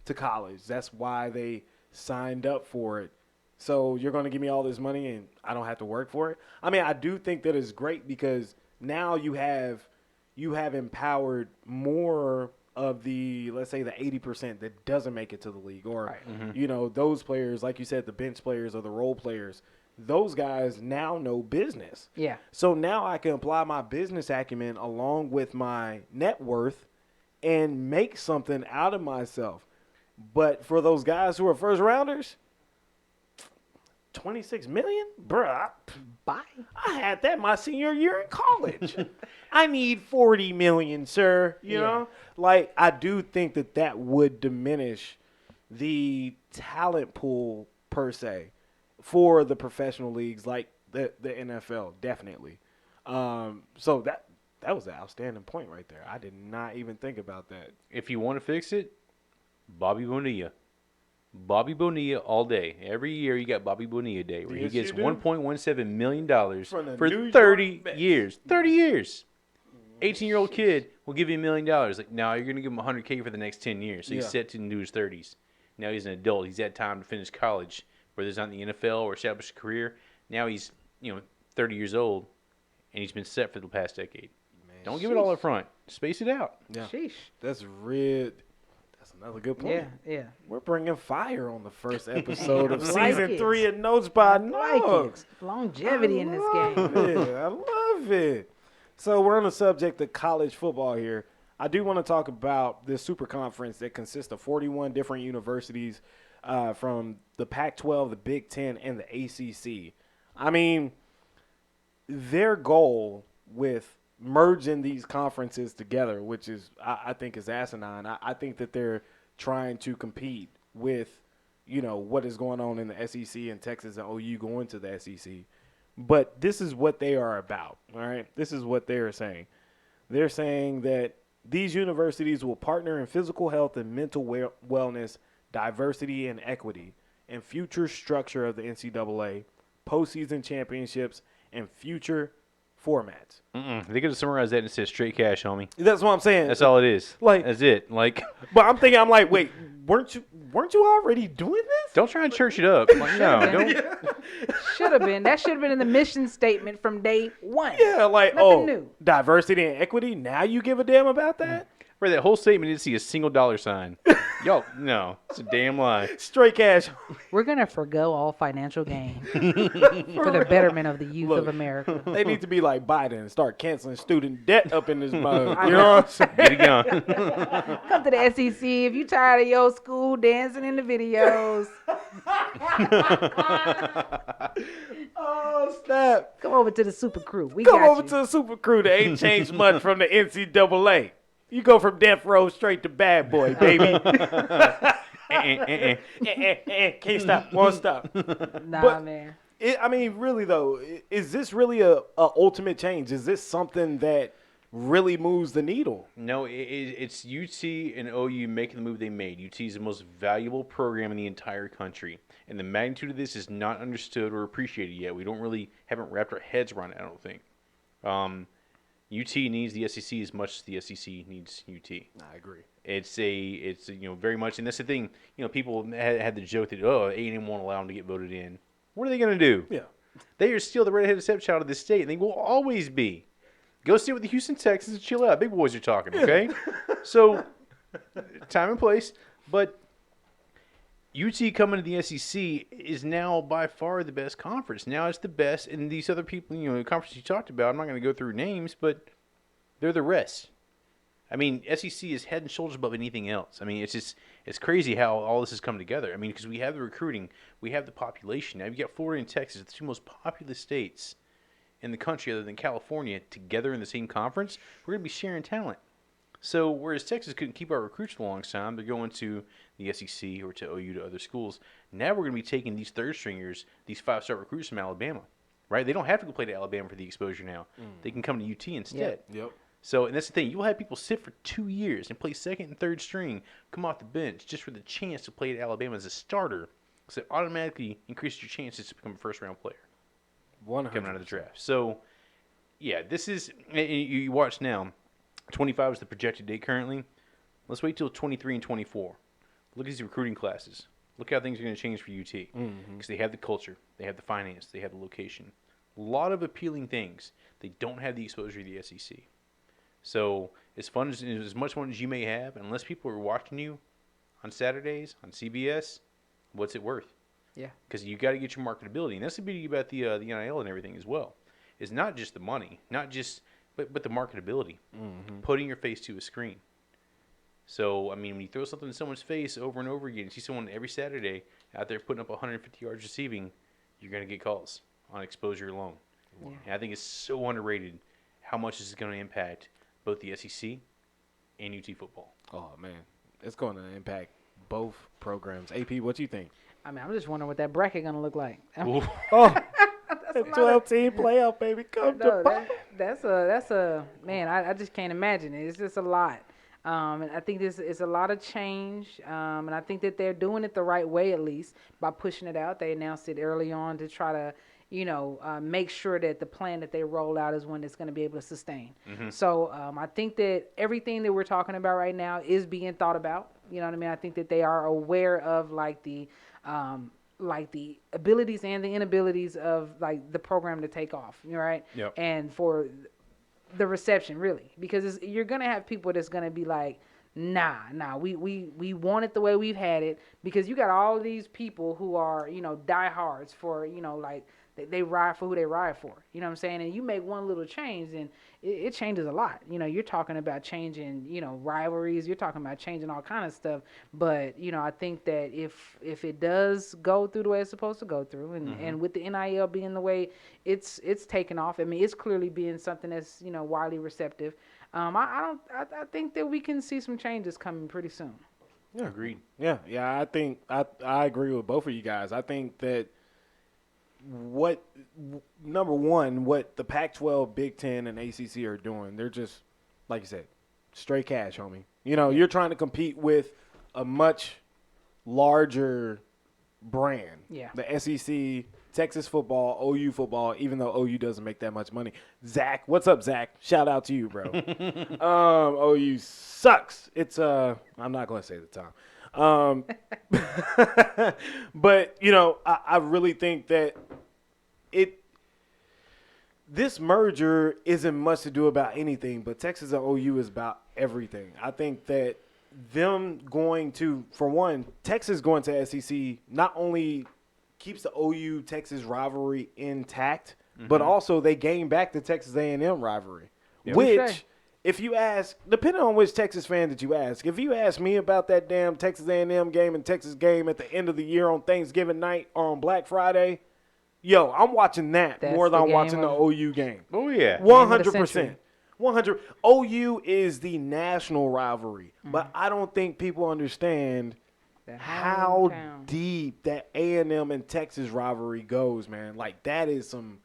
to college. That's why they signed up for it. So you're going to give me all this money and I don't have to work for it? I do think that it's great, because now you have empowered more of the, let's say, the 80% that doesn't make it to the league, or those players, like you said, the bench players or the role players. Those guys now know business. Yeah. So now I can apply my business acumen along with my net worth and make something out of myself. But for those guys who are first rounders, $26 million? Bruh, Bye. I had that my senior year in college. I need $40 million, sir. You know? Like, I do think that would diminish the talent pool per se for the professional leagues like the NFL, definitely. So that was an outstanding point right there. I did not even think about that. If you want to fix it, Bobby Bonilla. Bobby Bonilla all day. Every year you got Bobby Bonilla Day where Yes, he gets you do. $1.17 million From the for New York 30 Mets. years. 30 years. 18-year-old kid will give you $1 million. Like, now you're going to give him $100K for the next 10 years. So he's set to do his 30s. Now he's an adult. He's had time to finish college, whether it's not in the NFL or establish a career. Now he's 30 years old, and he's been set for the past decade. Man, Don't give it all up front. Space it out. Yeah. Sheesh. That's another good point. Yeah. We're bringing fire on the first episode of Like season it. 3 of Notes by Like Notes. it. Longevity in this game. I love it. So we're on the subject of college football here. I do want to talk about this super conference that consists of 41 different universities from the Pac-12, the Big Ten, and the ACC. I mean, their goal with merging these conferences together, which is I think is asinine. I think that they're trying to compete with, what is going on in the SEC and Texas and OU going to the SEC. But this is what they are about, all right? This is what they are saying. They're saying that these universities will partner in physical health and mental wellness, diversity and equity, and future structure of the NCAA, postseason championships, and future formats. They could have summarized that and said straight cash, homie. That's what I'm saying. That's all it is. Like- That's it. Like, But I'm like, wait, weren't you already doing this? don't try and church it up. Like, no, don't. Should have been. That should have been in the mission statement from day one. Yeah, like, Nothing new. diversity and equity. Now you give a damn about that? For that whole statement, didn't see a single dollar sign. Y'all, no, it's a damn lie. Straight cash. We're going to forgo all financial gain for the betterment of the youth of America. They need to be like Biden and start canceling student debt up in this mug. You know what I'm saying? Get it going. Come to the SEC if you tired of your school dancing in the videos. Oh, snap. Come over to the super crew. We Come got over you. to the super crew that ain't changed much from the NCAA. You go from death row straight to bad boy, baby. Can't stop. Won't stop. Nah, but- man. Really, though, is this really a ultimate change? Is this something that really moves the needle? No, it's UT and OU making the move they made. UT is the most valuable program in the entire country, and the magnitude of this is not understood or appreciated yet. We haven't wrapped our heads around it, I don't think. UT needs the SEC as much as the SEC needs UT. I agree. It's very much, and that's the thing. People had the joke that A&M won't allow them to get voted in. What are they going to do? Yeah. They are still the redheaded stepchild of this state, and they will always be. Go sit with the Houston Texans and chill out. Big boys are talking, okay? So, time and place. But UT coming to the SEC is now by far the best conference. Now it's the best, and these other people, the conference you talked about, I'm not going to go through names, but they're the rest. I mean, SEC is head and shoulders above anything else. I mean, it's crazy how all this has come together. I mean, because we have the recruiting, we have the population. Now you got Florida and Texas, the two most populous states in the country other than California, together in the same conference. We're going to be sharing talent. So whereas Texas couldn't keep our recruits for a long time, they're going to the SEC or to OU to other schools. Now we're going to be taking these third stringers, these 5-star recruits from Alabama, right? They don't have to go play to Alabama for the exposure now. They can come to UT instead. Yep. So, and that's the thing. You'll have people sit for 2 years and play second and third string, come off the bench just for the chance to play at Alabama as a starter. So it automatically increases your chances to become a first-round player 100%. coming out of the draft. So, yeah, this is – you watch now. 25 is the projected date currently. Let's wait till 23 and 24. Look at these recruiting classes. Look how things are going to change for UT. Because they have the culture. They have the finance. They have the location. A lot of appealing things. They don't have the exposure of the SEC. So as much fun as you may have, unless people are watching you on Saturdays on CBS, what's it worth? Yeah. Because you got to get your marketability, and that's the beauty about the NIL and everything as well. It's not just the money, but the marketability, putting your face to a screen. So I mean, when you throw something in someone's face over and over again, you see someone every Saturday out there putting up 150 yards receiving, you're going to get calls on exposure alone. Yeah. And I think it's so underrated how much this is going to impact both the SEC and UT football. Oh, man. It's going to impact both programs. AP, what you think? I mean, I'm just wondering what that bracket gonna look like. Ooh. Oh, That's a lot of- 12-team playoff, baby. Come No, to that's a man. I just can't imagine it. It's just a lot. And I think this is a lot of change. And I think that they're doing it the right way, at least by pushing it out. They announced it early on to try to, make sure that the plan that they roll out is one that's going to be able to sustain. So I think that everything that we're talking about right now is being thought about. You know what I mean? I think that they are aware of like the abilities and the inabilities of like the program to take off, right? Yep. And for the reception, really, because you're gonna have people that's gonna be like, nah, we want it the way we've had it, because you got all these people who are diehards for like they ride for who they ride for. You know what I'm saying? And you make one little change, and it changes a lot. You're talking about changing, rivalries. You're talking about changing all kind of stuff. But, I think that if it does go through the way it's supposed to go through, and with the NIL being the way it's taken off, I mean, it's clearly being something that's, widely receptive. I think that we can see some changes coming pretty soon. Yeah. Agreed. Yeah. I think I agree with both of you guys. I think that number one, what the Pac-12, Big Ten, and ACC are doing, they're just, like you said, straight cash, homie. You're trying to compete with a much larger brand. Yeah. The SEC, Texas football, OU football, even though OU doesn't make that much money. Zach, what's up, Zach? Shout out to you, bro. OU sucks. It's I'm not going to say the time. But I really think that this merger isn't much to do about anything, but Texas and OU is about everything. I think that them going to, for one, Texas going to SEC not only keeps the OU Texas rivalry intact, but also they gain back the Texas A&M rivalry, which. If you ask, depending on which Texas fan that you ask, if you ask me about that damn Texas A&M game and Texas game at the end of the year on Thanksgiving night or on Black Friday, yo, I'm watching that more than I'm watching the OU game. Oh, yeah. 100%. 100. OU is the national rivalry, but I don't think people understand how deep that A&M and Texas rivalry goes, man. Like that's some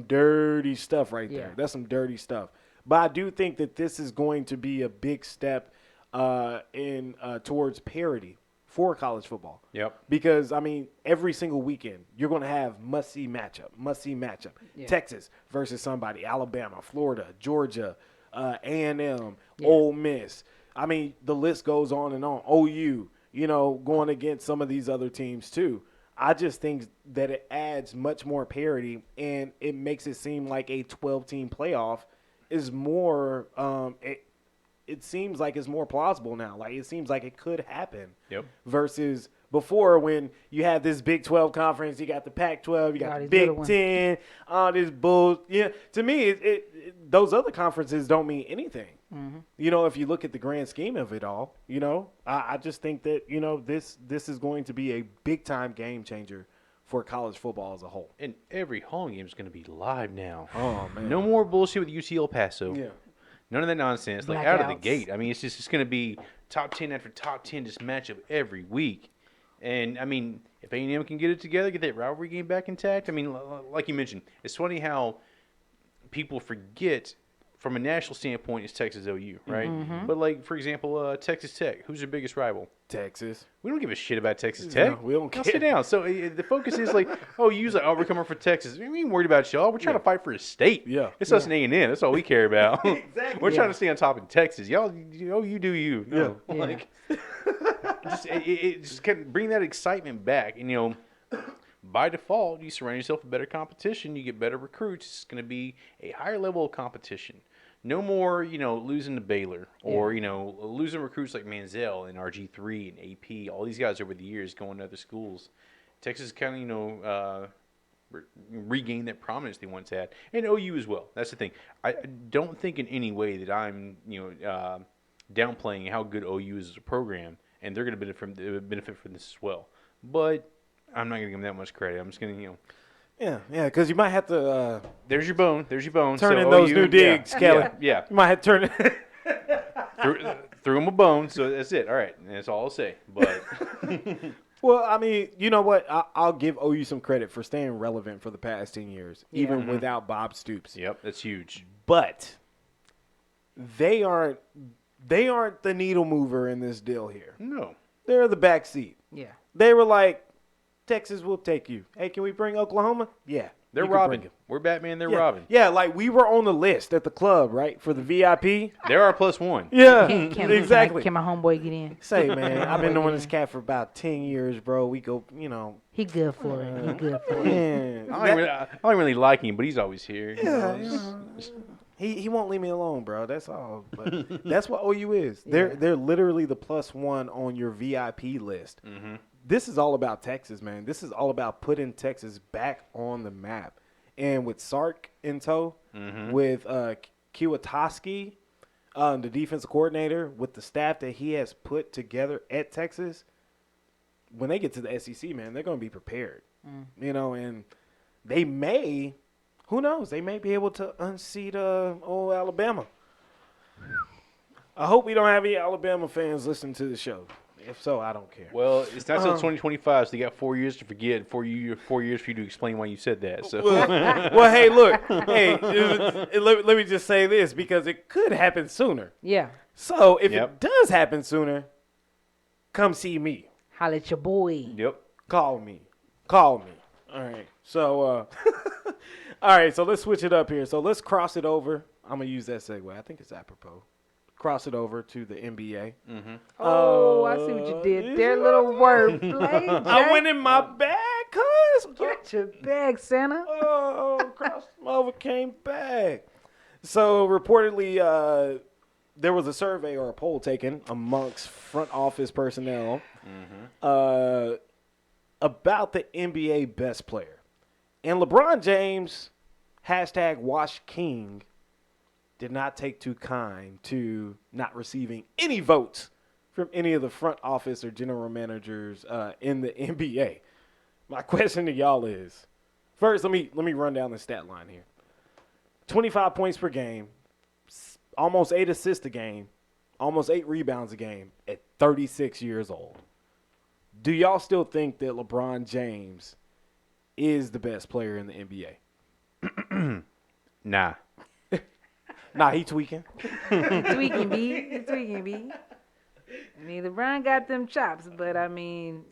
dirty stuff right there. That's some dirty stuff. But I do think that this is going to be a big step towards parity for college football. Yep. Because, I mean, every single weekend, you're going to have must-see matchup. Yeah. Texas versus somebody, Alabama, Florida, Georgia, A&M, Ole Miss. I mean, the list goes on and on. OU, going against some of these other teams too. I just think that it adds much more parity, and it makes it seem like a 12-team playoff is more it seems like it's more plausible now. Like it seems like it could happen. Yep. Versus before, when you had this Big 12 conference, you got the Pac-12, you got the Big 10, all this bull. Yeah, to me, those other conferences don't mean anything. If you look at the grand scheme of it all, I just think that this is going to be a big time game changer for college football as a whole. And every home game is going to be live now. Oh, man. No more bullshit with UT El Paso. Yeah. None of that nonsense. Like, out of the gate. I mean, it's just going to be top 10 after top 10 just matchup every week. And, I mean, if A&M can get it together, get that rivalry game back intact, I mean, like you mentioned, it's funny how people forget from a national standpoint it's TexasOU, right? But, like, for example, Texas Tech, who's your biggest rival? Texas. We don't give a shit about Texas Tech. No, we don't care. Now sit down. So the focus is like, you's like, we're coming for Texas. We ain't worried about y'all. We're trying to fight for a state. Yeah. It's us and A&M. That's all we care about. Exactly. We're trying to stay on top of Texas. Y'all, you do you. No. Yeah. Like, it just can bring that excitement back. And, by default, you surround yourself with better competition. You get better recruits. It's going to be a higher level of competition. No more, losing to Baylor or, losing recruits like Manziel and RG3 and AP, all these guys over the years going to other schools. Texas kind of, regained that prominence they once had. And OU as well. That's the thing. I don't think in any way that I'm, downplaying how good OU is as a program, and they're going to benefit from this as well. But I'm not going to give him that much credit. I'm just going to, Yeah, because you might have to There's your bone. turn So, in those OU, new digs, Kelly. Yeah. You might have to turn it. Threw him a bone, so that's it. All right. That's all I'll say. But Well, I mean, you know what? I'll give OU some credit for staying relevant for the past 10 years, even without Bob Stoops. yep, that's huge. But they aren't the needle mover in this deal here. No. They're the backseat. Yeah. They were like, Texas will take you. Hey, can we bring Oklahoma? Yeah. They're you can Robin. bring 'em. We're Batman. They're Yeah. Robin. Yeah, like we were on the list at the club, right, for the VIP. They're our +1. Yeah, Exactly. Can my homeboy get in? Say, man, I've been knowing this cat for about 10 years, bro. We go, He good for it. He good for it. man. I don't really like him, but he's always here. He won't leave me alone, bro. That's all. But that's what OU is. They're literally the +1 on your VIP list. Mm-hmm. This is all about Texas, man. This is all about putting Texas back on the map. And with Sark in tow, with Kiwatoski, the defensive coordinator, with the staff that he has put together at Texas, when they get to the SEC, man, they're going to be prepared. And they may, who knows, they may be able to unseat old Alabama. I hope we don't have any Alabama fans listening to the show. If so, I don't care. Well, it's not until 2025, so you got 4 years to forget. 4 years for you to explain why you said that. So, Well, hey, look. Hey, let me just say this, because it could happen sooner. Yeah. So if it does happen sooner, come see me. Holla at your boy. Yep. Call me. All right. So, all right. So let's switch it up here. So let's cross it over. I'm gonna use that segue. I think it's apropos. Cross it over to the NBA. Oh, I see what you did there. Little wordplay. I went in my bag, cuz. Get your bag, Santa. Oh, crossed them over, came back. So reportedly, there was a survey or a poll taken amongst front office personnel about the NBA best player. And LeBron James, #WashKing, did not take too kind to not receiving any votes from any of the front office or general managers in the NBA. My question to y'all is, first, let me run down the stat line here. 25 points per game, almost 8 assists a game, almost 8 rebounds a game at 36 years old. Do y'all still think that LeBron James is the best player in the NBA? Nah. Nah, he tweaking. Tweaking, B. I mean, LeBron got them chops, but I mean,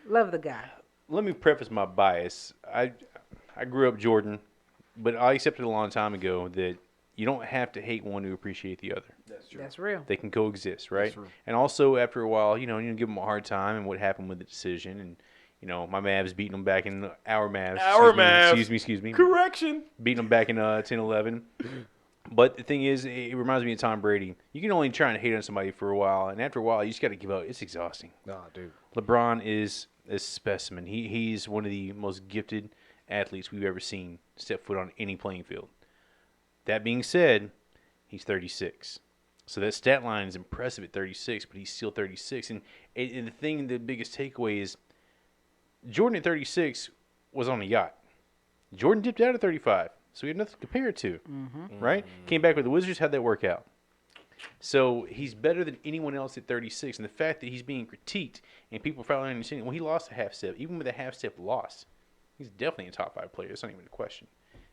love the guy. Let me preface my bias. I grew up Jordan, but I accepted a long time ago that you don't have to hate one to appreciate the other. That's true. That's real. They can coexist, right? That's true. And also, after a while, you give them a hard time and what happened with the decision. And, my Mavs beating them back in our Mavs. Excuse me. Correction. Beating them back in 10-11. But the thing is, it reminds me of Tom Brady. You can only try and hate on somebody for a while, and after a while, you just got to give up. It's exhausting. Nah, dude. LeBron is a specimen. He's one of the most gifted athletes we've ever seen step foot on any playing field. That being said, he's 36. So that stat line is impressive at 36, but he's still 36. And the biggest takeaway is Jordan at 36 was on a yacht. Jordan dipped out at 35. So we had nothing to compare it to, right? Came back with the Wizards, how'd that work out? So he's better than anyone else at 36. And the fact that he's being critiqued and people probably understanding, well, he lost a half step. Even with a half step loss, he's definitely a top 5 player. That's not even a question.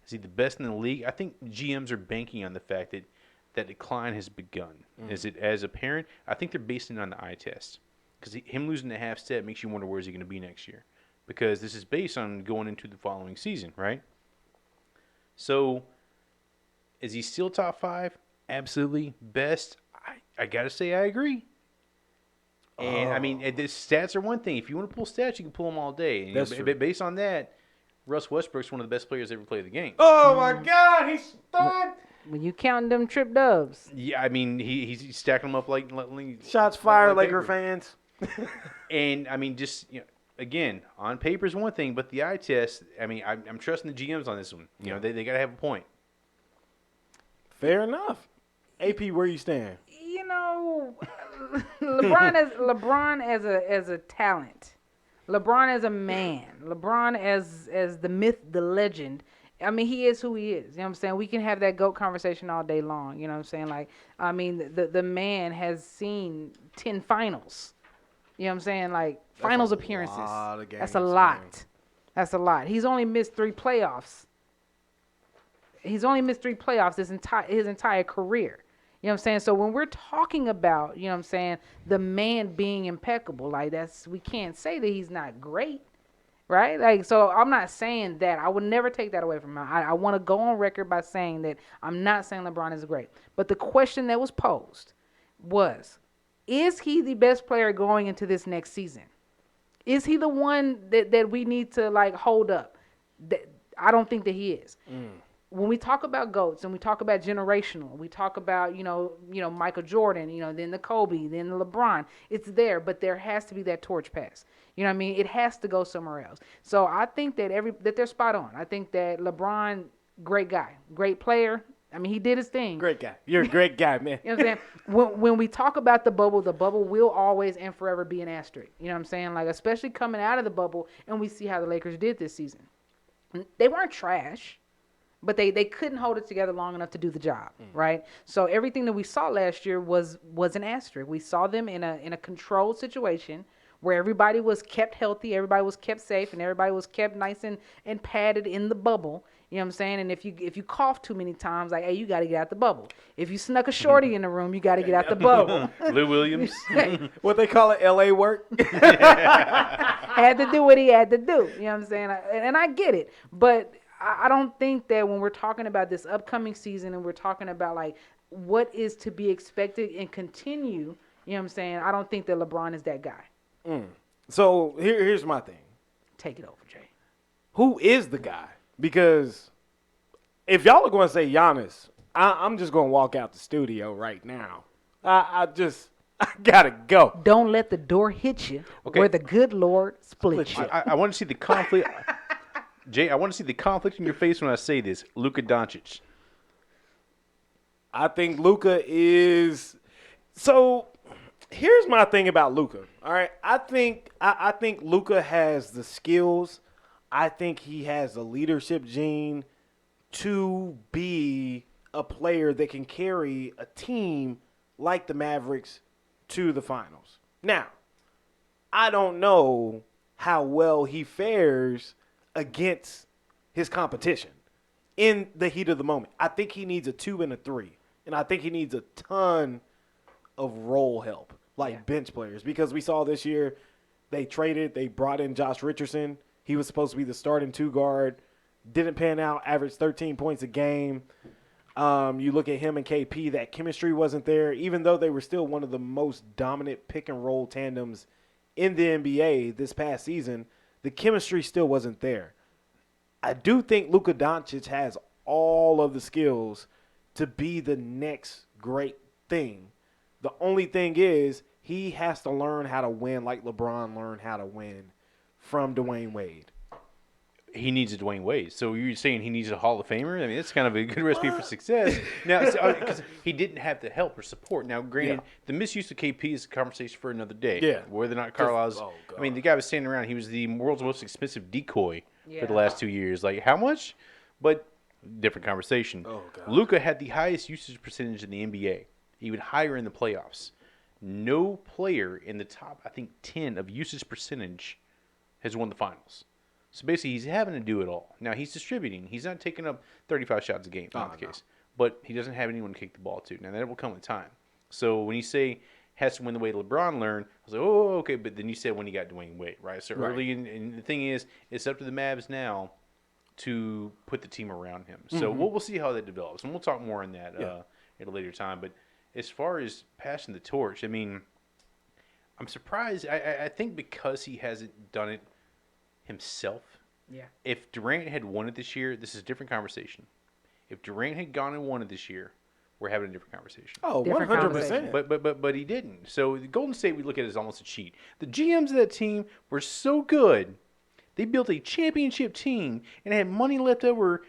Is he the best in the league? I think GMs are banking on the fact that that decline has begun. Is it as a parent? I think they're basing it on the eye test. Because him losing a half step makes you wonder where's he going to be next year. Because this is based on going into the following season, right? So, is he still top 5? Absolutely. Best? I got to say I agree. And, I mean, the stats are one thing. If you want to pull stats, you can pull them all day. And, That's true. Based on that, Russ Westbrook's one of the best players to ever play the game. Oh, my God. He's third. When you counting them trip dubs. Yeah, I mean, he's stacking them up like Shots fired, like Laker paper. fans. And, I mean, just, again, on paper is one thing, but the eye test, I mean, I'm trusting the GMs on this one. They got to have a point. Fair enough. AP, where you stand? LeBron as a talent. LeBron as a man, LeBron as the myth, the legend. I mean, he is who he is. You know what I'm saying? We can have that GOAT conversation all day long. You know what I'm saying? Like, I mean, the man has seen 10 finals. You know what I'm saying? Like, finals appearances. That's a lot. Man. That's a lot. He's only missed 3 playoffs. He's only missed 3 playoffs his entire career. You know what I'm saying? So when we're talking about, you know what I'm saying, the man being impeccable, like we can't say that he's not great, right? Like, so I'm not saying that. I would never take that away from him. I want to go on record by saying that I'm not saying LeBron is great. But the question that was posed was, is he the best player going into this next season? Is he the one that we need to, like, hold up? I don't think that he is. When we talk about GOATs and we talk about generational, we talk about, you know, Michael Jordan, you know, then the Kobe, then the LeBron, it's there, but there has to be that torch pass. You know what I mean? It has to go somewhere else. So I think that they're spot on. I think that LeBron, great guy, great player. I mean, he did his thing. Great guy. You're a great guy, man. You know what I'm saying? When we talk about the bubble will always and forever be an asterisk. You know what I'm saying? Like, especially coming out of the bubble, and we see how the Lakers did this season. They weren't trash. But they couldn't hold it together long enough to do the job, right? So everything that we saw last year was an asterisk. We saw them in a controlled situation where everybody was kept healthy, everybody was kept safe, and everybody was kept nice and padded in the bubble. You know what I'm saying? And if you cough too many times, like, hey, you got to get out the bubble. If you snuck a shorty in the room, you got to get out the bubble. Lou Williams. What they call it, L.A. work. Had to do what he had to do. You know what I'm saying? And I get it. But I don't think that when we're talking about this upcoming season and we're talking about, like, what is to be expected and continue, you know what I'm saying, I don't think that LeBron is that guy. So here's my thing. Take it over, Jay. Who is the guy? Because if y'all are going to say Giannis, I'm just going to walk out the studio right now. I got to go. Don't let the door hit you where the good Lord split you. I want to see the conflict. Jay, I want to see the conflict in your face when I say this. Luka Doncic. I think Luka is – so here's my thing about Luka, all right? I think Luka has the skills. I think he has the leadership gene to be a player that can carry a team like the Mavericks to the finals. Now, I don't know how well he fares against his competition in the heat of the moment. I think he needs a 2 and a 3, and I think he needs a ton of role help, like bench players, because we saw this year they brought in Josh Richardson. He was supposed to be the starting 2 guard, didn't pan out, averaged 13 points a game. You look at him and KP, that chemistry wasn't there, even though they were still one of the most dominant pick and roll tandems in the NBA this past season. The chemistry still wasn't there. I do think Luka Doncic has all of the skills to be the next great thing. The only thing is he has to learn how to win like LeBron learned how to win from Dwayne Wade. He needs a Dwayne Wade. So you're saying he needs a Hall of Famer? I mean, that's kind of a good recipe for success. Now, because he didn't have the help or support. Now, granted, the misuse of KP is a conversation for another day. Yeah. Whether or not Carlisle's I mean, the guy was standing around. He was the world's most expensive decoy for the last 2 years. Like, how much? But different conversation. Oh, God. Luka had the highest usage percentage in the NBA. Even higher in the playoffs. No player in the top, I think, 10 of usage percentage has won the finals. So basically, he's having to do it all. Now, he's distributing. He's not taking up 35 shots a game, not the case. But he doesn't have anyone to kick the ball to. Now, that will come with time. So when you say has to win the way LeBron learned, I was like, oh, okay. But then you said when he got Dwayne Wade, right? So early, and the thing is, it's up to the Mavs now to put the team around him. So we'll see how that develops. And we'll talk more on that at a later time. But as far as passing the torch, I mean, I'm surprised. I think because he hasn't done it himself. Yeah. If Durant had won it this year, this is a different conversation. If Durant had gone and won it this year, we're having a different conversation. Oh, 100%. But he didn't. So the Golden State we look at as almost a cheat. The GMs of that team were so good, they built a championship team and had money left over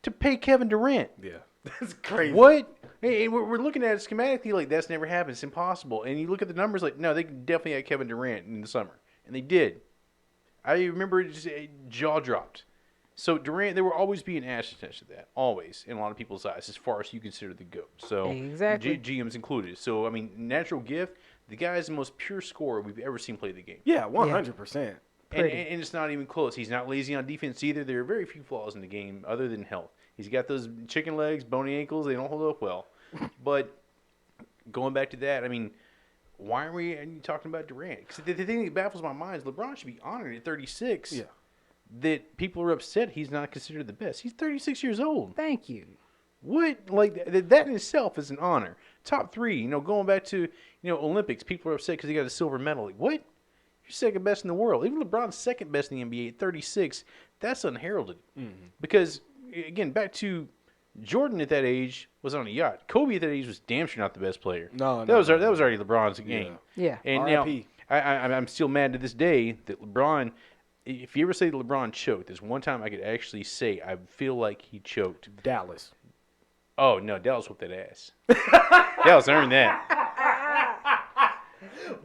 to pay Kevin Durant. Yeah. That's crazy. What? Hey, we're looking at it schematically like that's never happened. It's impossible. And you look at the numbers like, no, they definitely had Kevin Durant in the summer. And they did. I remember just jaw dropped. So Durant, there will always be an asterisk to that, always, in a lot of people's eyes, as far as you consider the GOAT. So Exactly. GM's included. So, I mean, natural gift, the guy is the most pure scorer we've ever seen play the game. Yeah, 100%. And it's not even close. He's not lazy on defense either. There are very few flaws in the game other than health. He's got those chicken legs, bony ankles. They don't hold up well. But going back to that, I mean, why are we talking about Durant? Because the thing that baffles my mind is LeBron should be honored at 36. Yeah. That people are upset he's not considered the best. He's 36 years old. Thank you. What? Like, that in itself is an honor. Top 3, going back to, Olympics, people are upset because he got a silver medal. Like, what? You're second best in the world. Even LeBron's second best in the NBA at 36. That's unheralded. Mm-hmm. Because, again, back to Jordan at that age was on a yacht. Kobe at that age was damn sure not the best player. That was already LeBron's game. Yeah. And R.I.P. now, I'm still mad to this day that LeBron, if you ever say that LeBron choked, there's one time I could actually say I feel like he choked. Dallas. Oh, no, Dallas whooped that ass. Dallas earned that.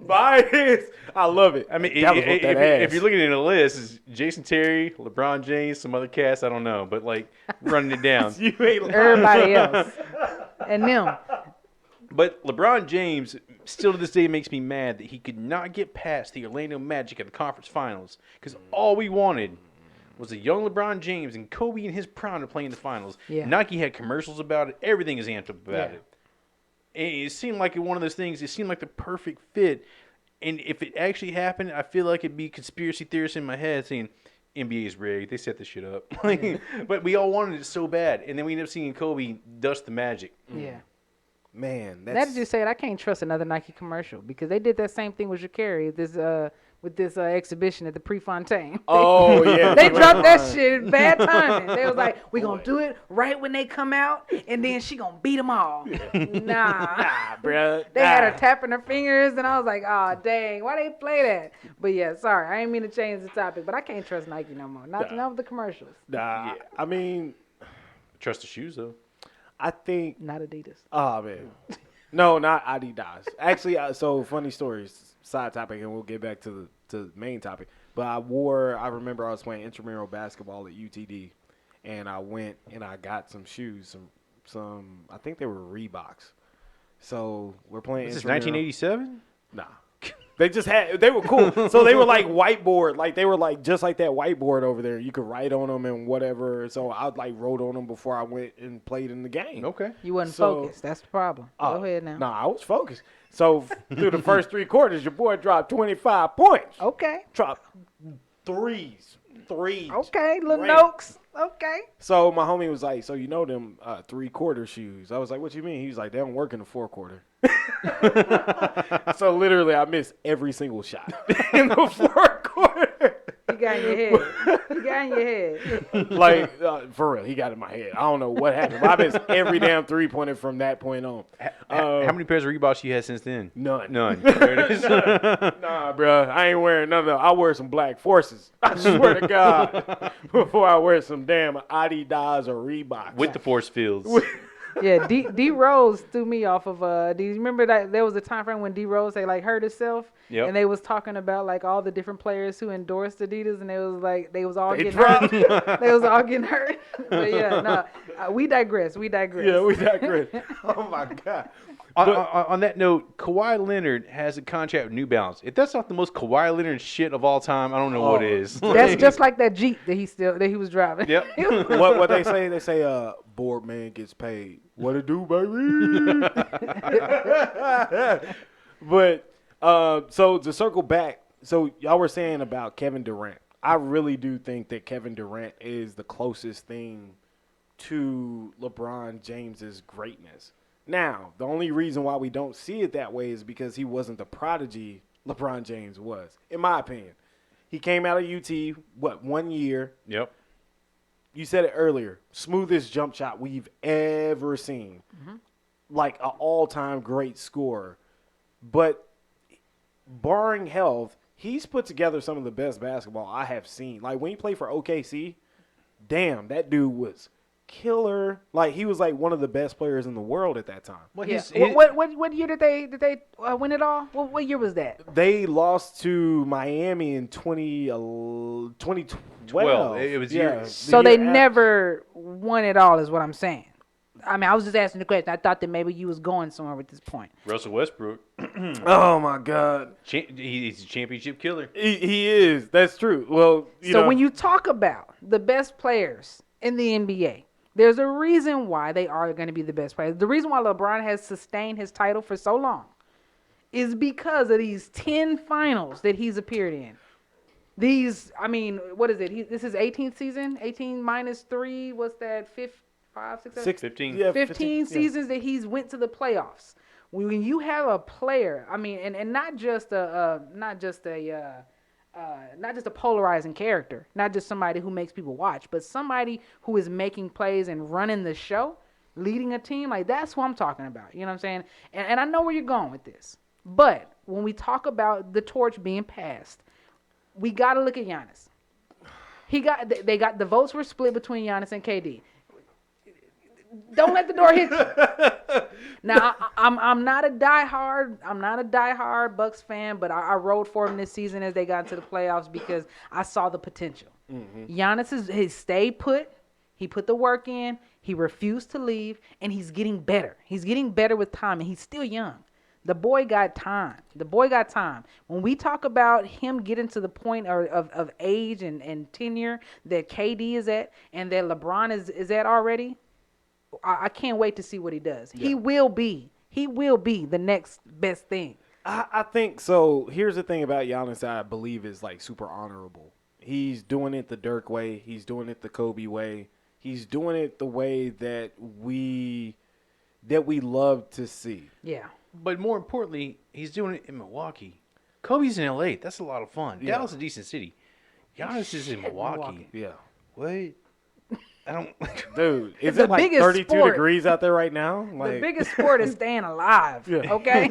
Bias. I love it. I mean, if you're looking at a list, it's Jason Terry, LeBron James, some other cast, I don't know. But, running it down. You ain't lying. Everybody else. And them. But LeBron James, still to this day, makes me mad that he could not get past the Orlando Magic at the conference finals. Because all we wanted was a young LeBron James and Kobe in his prime to play in the finals. Yeah. Nike had commercials about it. Everything is amped up about it. And it seemed like one of those things. It seemed like the perfect fit. And if it actually happened, I feel like it'd be conspiracy theorists in my head saying, NBA is rigged. They set this shit up. But we all wanted it so bad. And then we ended up seeing Kobe dust the Magic. Yeah. Man, That just said I can't trust another Nike commercial because they did that same thing with Sha'Carri with this exhibition at the Prefontaine. Oh, yeah. They dropped that shit bad timing. They was like, we gonna do it right when they come out, and then she gonna beat them all. Nah, bruh. They had her tapping her fingers, and I was like, oh, dang, why they play that? But yeah, sorry, I didn't mean to change the topic, but I can't trust Nike no more. Not with the commercials. Nah, I mean, Trust the shoes, though. I think. Not Adidas. Oh, man. No, not Adidas. Actually, so funny stories, side topic, and we'll get back to the main topic. But I remember I was playing intramural basketball at UTD, and I went and I got some shoes, some I think they were Reeboks. So we're playing. Is this 1987? Nah. They were cool. So they were like whiteboard, they were like just like that whiteboard over there. You could write on them and whatever. So I wrote on them before I went and played in the game. Okay. You wasn't focused. That's the problem. Go ahead now. Nah, I was focused. So through the first 3 quarters, your boy dropped 25 points. Okay. Dropped threes. Okay, little Right. Nokes. Okay. So my homie was like, so you know them 3-quarter shoes? I was like, what you mean? He was like, they don't work in the 4 quarter. So literally, I missed every single shot in the 4 quarter. You got in your head. For real, he got in my head. I don't know what happened. But I missed every damn 3-pointer from that point on. How many pairs of Reeboks you had since then? None. There it is. Nah, bro, I ain't wearing none of them. I wear some Black Forces. I swear to God, before I wear some damn Adidas or Reeboks. With the force fields. Yeah, D Rose threw me off of do you remember that there was a time frame when D Rose hurt himself? Yep. And they was talking about all the different players who endorsed Adidas, and they was all getting hurt. They was all getting hurt. But yeah, no, we digress. Yeah, we digress. Oh my God. On that note, Kawhi Leonard has a contract with New Balance. If that's not the most Kawhi Leonard shit of all time, I don't know what is. That's just like that Jeep that he was driving. Yep. What they say? They say board man gets paid. What it do, baby? But so to circle back, so y'all were saying about Kevin Durant. I really do think that Kevin Durant is the closest thing to LeBron James's greatness. Now, the only reason why we don't see it that way is because he wasn't the prodigy LeBron James was, in my opinion. He came out of UT, 1 year? Yep. You said it earlier, smoothest jump shot we've ever seen. Mm-hmm. Like an all-time great scorer. But barring health, he's put together some of the best basketball I have seen. Like when he played for OKC, damn, that dude was killer. Like, he was like one of the best players in the world at that time. Well, Yeah. his- What year did they win it all? What year was that? They lost to Miami in 2012. 12. It was years. So they never won it all, is what I'm saying. I mean, I was just asking the question. I thought that maybe you was going somewhere with this point. Russell Westbrook, Oh my God, he's a championship killer. he is. That's true. Well, you know, When you talk about the best players in the NBA, there's a reason why they are going to be the best players. The reason why LeBron has sustained his title for so long is because of these 10 finals that he's appeared in. What is it? This is 18th season? 18 minus 3, what's that? 5, 6, 7? 15. Yeah, 15 seasons that he's went to the playoffs. When you have a player, and not just a polarizing character, not just somebody who makes people watch, but somebody who is making plays and running the show, leading a team, like that's what I'm talking about. You know what I'm saying? And I know where you're going with this. But when we talk about the torch being passed, we got to look at Giannis. The votes were split between Giannis and KD. Don't let the door hit you. Now, I'm not a diehard Bucks fan, but I rode for him this season as they got into the playoffs because I saw the potential. Giannis he stayed put. He put the work in. He refused to leave, and he's getting better. He's getting better with time, and he's still young. The boy got time. When we talk about him getting to the point of age and tenure that KD is at and that LeBron is at already, I can't wait to see what he does. Yeah. He will be the next best thing. I think so. Here's the thing about Giannis that I believe is like super honorable. He's doing it the Dirk way. He's doing it the Kobe way. He's doing it the way that we love to see. Yeah. But more importantly, he's doing it in Milwaukee. Kobe's in LA. That's a lot of fun. Yeah. Dallas is a decent city. Giannis is in Milwaukee. Yeah. What? I don't. Dude, is it like 32 degrees out there right now? Like, the biggest sport is staying alive. Yeah. Okay.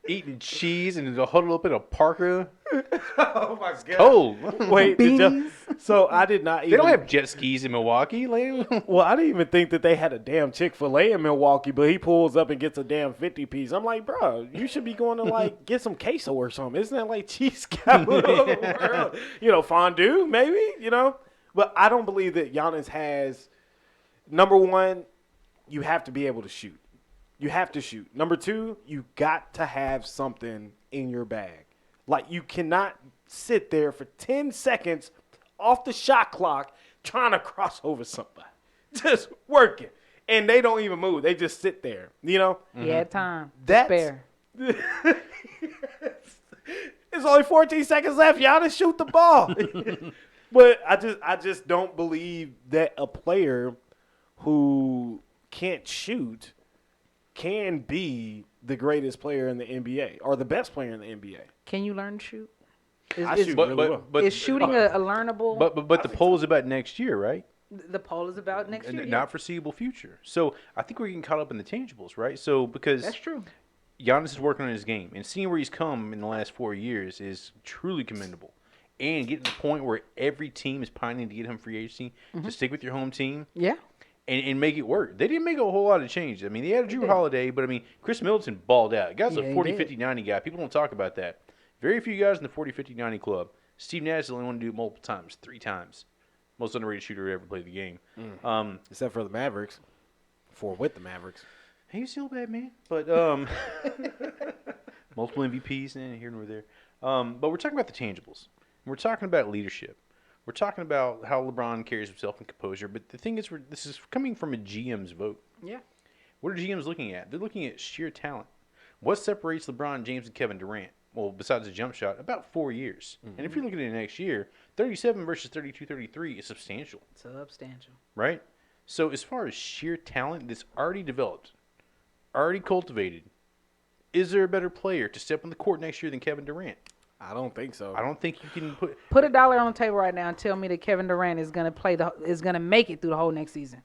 Eating cheese and huddle up in a parka. Oh my God. Cold. Wait, so I did not. They don't have jet skis in Milwaukee. Well, I didn't even think that they had a damn Chick-fil-A in Milwaukee, but he pulls up and gets a damn 50-piece. I'm like, bro, you should be going to like get some queso or something. Isn't that like cheese capital of the world? You know, fondue maybe. You know. But I don't believe that Giannis has, number one, you have to be able to shoot. You have to shoot. Number two, you got to have something in your bag. Like, you cannot sit there for 10 seconds off the shot clock trying to cross over somebody. Just working. And they don't even move. They just sit there, you know? He had time. That's spare. There's only 14 seconds left. Giannis, shoot the ball. But I just don't believe that a player who can't shoot can be the greatest player in the NBA or the best player in the NBA. Can you learn to shoot? I shoot really well. Is shooting a learnable? But the poll is about next year, right? The poll is about next year. Not foreseeable future. So I think we're getting caught up in the tangibles, right? So because that's true. Giannis is working on his game, and seeing where he's come in the last 4 years is truly commendable. And getting to the point where every team is pining to get him free agency, to stick with your home team. Yeah. And make it work. They didn't make a whole lot of changes. I mean, they had Drew Holiday, but, I mean, Chris Middleton balled out. The guy's a 40, 50, 90 guy. People don't talk about that. Very few guys in the 40, 50, 90 club. Steve Nash is the only one to do it multiple times, 3 times. Most underrated shooter who ever played the game. Except for the Mavericks. With the Mavericks. He's still bad, man. But multiple MVPs, here nor there. But we're talking about the tangibles. We're talking about leadership. We're talking about how LeBron carries himself in composure. But the thing is, this is coming from a GM's vote. Yeah. What are GMs looking at? They're looking at sheer talent. What separates LeBron James and Kevin Durant? Well, besides the jump shot, about 4 years. Mm-hmm. And if you're looking at it next year, 37 versus 32-33 is substantial. Substantial. Right? So as far as sheer talent that's already developed, already cultivated, is there a better player to step on the court next year than Kevin Durant? I don't think so. I don't think you can put $1 on the table right now and tell me that Kevin Durant is gonna make it through the whole next season.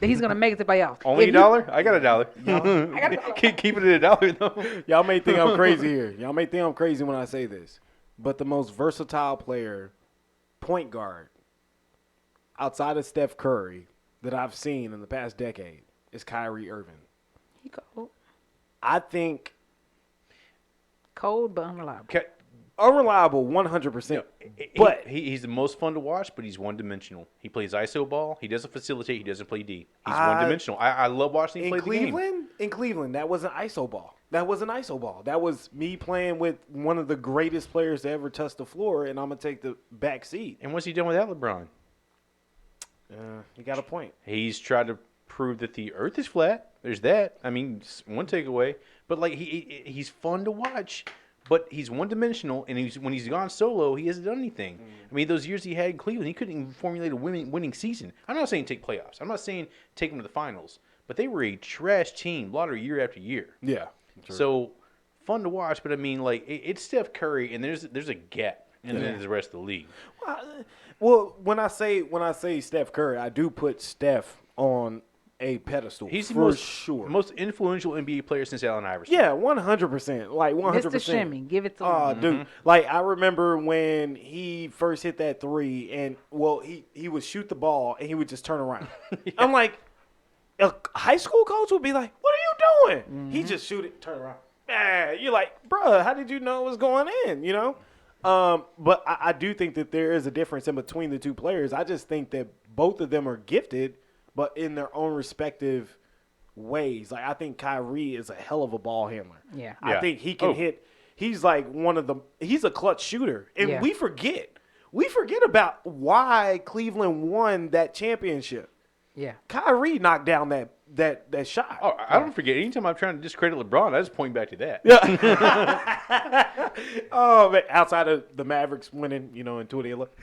That he's gonna make it to playoffs. Only $1? I got $1. I got $1. Keep it at $1 though. Y'all may think I'm crazy here. Y'all may think I'm crazy when I say this, but the most versatile player, point guard, outside of Steph Curry that I've seen in the past decade is Kyrie Irving. He cold. I think Cold but unreliable. unreliable 100%. But he's the most fun to watch, but he's one-dimensional. He plays iso ball. He doesn't facilitate. He doesn't play D. He's one-dimensional. I love watching him play the game. In Cleveland, that wasn't iso ball. That was me playing with one of the greatest players to ever touch the floor, and I'm going to take the back seat. And what's he done without LeBron? You got a point. He's tried to prove that the earth is flat. There's that. I mean, one takeaway. But, like, he's fun to watch. But he's one-dimensional, and when he's gone solo, he hasn't done anything. I mean, those years he had in Cleveland, he couldn't even formulate a winning season. I'm not saying take playoffs. I'm not saying take them to the finals. But they were a trash team, lottery year after year. Yeah. True. So, fun to watch, but, I mean, like, it's Steph Curry, and there's a gap in the rest of the league. Well, when I say Steph Curry, I do put Steph on a pedestal. He's the most influential NBA player since Allen Iverson. Yeah, 100%. Like 100%. Mr. Shimmy, give it to him. Dude, like I remember when he first hit that three, and he would shoot the ball and he would just turn around. Yeah. I'm like, a high school coach would be like, "What are you doing?" He just shoot it, turn around. You're like, bruh, how did you know it was going in? You know. But I do think that there is a difference in between the two players. I just think that both of them are gifted, but in their own respective ways. Like I think Kyrie is a hell of a ball handler. Yeah. I think he can hit. He's like he's a clutch shooter. And we forget about why Cleveland won that championship. Yeah. Kyrie knocked down that shot. Oh, I don't forget. Anytime I'm trying to discredit LeBron, I just point back to that. Yeah. Oh, man. Outside of the Mavericks winning, in 2011.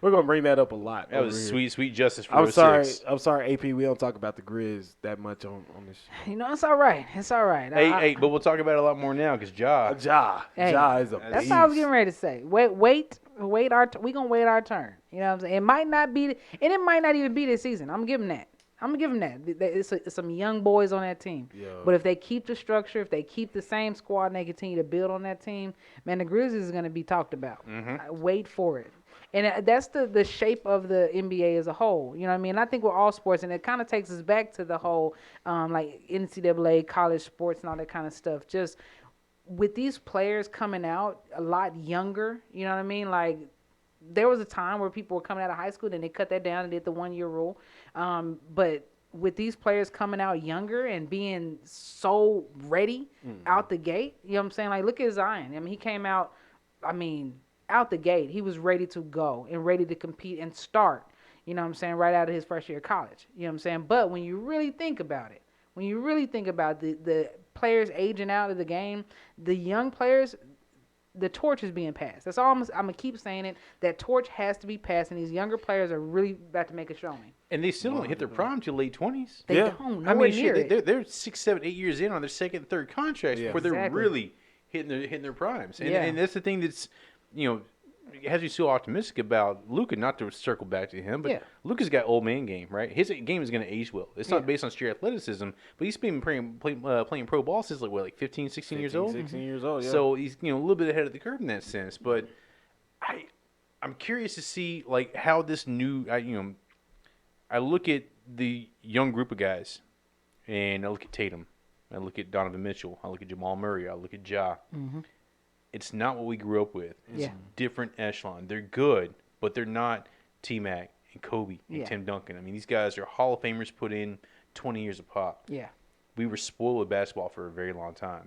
We're going to bring that up a lot. That was sweet justice for I'm sorry, AP. We don't talk about the Grizz that much on this show. It's all right. It's all right. Hey, but we'll talk about it a lot more now because Ja is a beast. That's what I was getting ready to say. We gonna wait our turn. You know what I'm saying? It might not be, and it might not even be this season. I'm gonna give them that. It's some young boys on that team. Yeah. But if they keep the structure, if they keep the same squad, and they continue to build on that team, man, the Grizzlies is gonna be talked about. Wait for it. And that's the shape of the NBA as a whole. You know what I mean? I think we're all sports, and it kind of takes us back to the whole like NCAA, college sports, and all that kind of stuff. Just with these players coming out a lot younger, you know what I mean? Like, there was a time where people were coming out of high school, then they cut that down and did the 1-year rule. But with these players coming out younger and being so ready out the gate, you know what I'm saying? Like, look at Zion. I mean, he came out, out the gate. He was ready to go and ready to compete and start, you know what I'm saying, right out of his first year of college. You know what I'm saying? But when you really think about it, the players aging out of the game, the young players, the torch is being passed. That's all I'm going to keep saying it. That torch has to be passed, and these younger players are really about to make a showing. And they still don't hit their prime till late 20s. They don't. Nowhere near it. They're 6, 7, 8 years in on their second and third contracts before they're really hitting their primes. And that's the thing that's, has you so optimistic about Luka, not to circle back to him, but Luka's got old man game, right? His game is going to age well. It's not based on sheer athleticism, but he's been playing pro ball since like 15, 16 years old? 16 years old, yeah. So he's a little bit ahead of the curve in that sense. But I'm curious to see like how this new, I look at the young group of guys, and I look at Tatum, I look at Donovan Mitchell, I look at Jamal Murray, I look at Ja. It's not what we grew up with. It's different echelon. They're good, but they're not T-Mac and Kobe and Tim Duncan. I mean, these guys are Hall of Famers put in 20 years of pop. Yeah. We were spoiled with basketball for a very long time.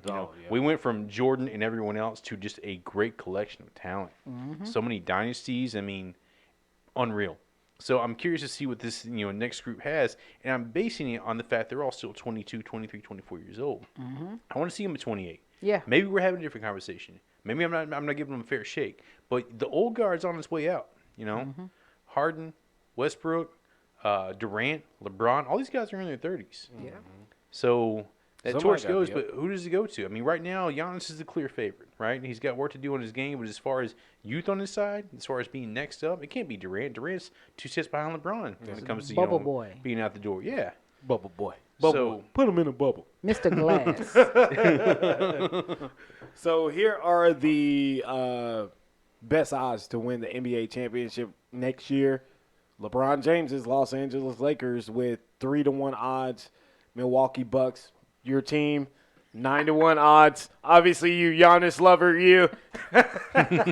We went from Jordan and everyone else to just a great collection of talent. So many dynasties. I mean, unreal. So I'm curious to see what this next group has, and I'm basing it on the fact they're all still 22, 23, 24 years old. I want to see them at 28. Yeah. Maybe we're having a different conversation. Maybe I'm not giving them a fair shake. But the old guard's on its way out, Harden, Westbrook, Durant, LeBron, all these guys are in their 30s. Yeah. So that torch goes, but who does it go to? I mean, right now, Giannis is the clear favorite, right? He's got work to do on his game, but as far as youth on his side, as far as being next up, it can't be Durant. Durant's 2 steps behind LeBron when it comes to Bubble boy being out the door. Yeah. Bubble boy. So put him in a bubble. Mr. Glass. So here are the best odds to win the NBA championship next year. LeBron James's Los Angeles Lakers with 3-1 odds. Milwaukee Bucks, your team, 9-1 odds. Obviously, you Giannis lover, you. Hey,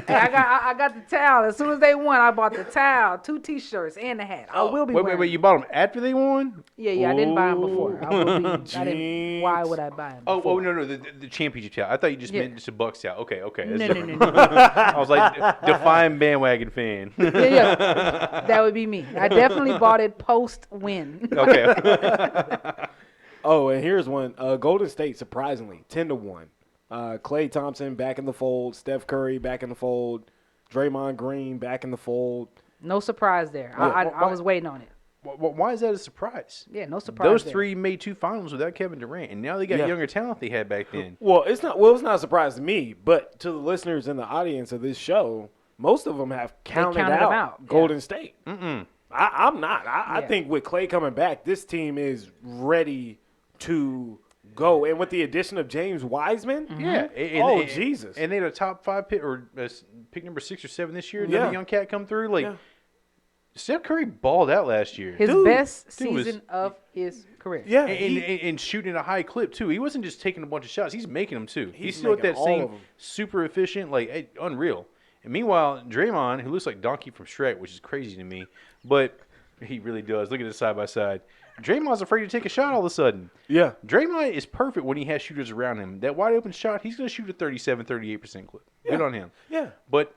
I got the towel. As soon as they won, I bought the towel, 2 T-shirts, and the hat. I will be wearing. Wait, you bought them after they won? Yeah, I didn't buy them before. I didn't. Why would I buy them? Oh, no, the championship towel. I thought you just meant just a Bucks towel. Okay. No. I was like, define bandwagon fan. Yeah, that would be me. I definitely bought it post-win. Okay. Oh, and here's one. Golden State, surprisingly, 10-1. Klay Thompson back in the fold. Steph Curry back in the fold. Draymond Green back in the fold. No surprise there. Yeah. I was waiting on it. Why is that a surprise? Yeah, no surprise. Those there. 3 made 2 finals without Kevin Durant, and now they got younger talent they had back then. Well, it's not a surprise to me, but to the listeners and the audience of this show, most of them have counted out Golden State. I'm not. I think with Klay coming back, this team is ready to go. And with the addition of James Wiseman, Jesus. And they had a top 5 pick, or pick number 6 or 7 this year. Another young cat come through. Steph Curry balled out last year. His best season of his career. Yeah. And shooting at a high clip, too. He wasn't just taking a bunch of shots. He's making them, too. He's still at making that all same of 'em. super efficient, unreal. And meanwhile, Draymond, who looks like Donkey from Shrek, which is crazy to me, but he really does. Look at this side by side. Draymond's afraid to take a shot all of a sudden. Yeah. Draymond is perfect when he has shooters around him. That wide open shot, he's going to shoot a 37, 38% clip. Good on him. Yeah. But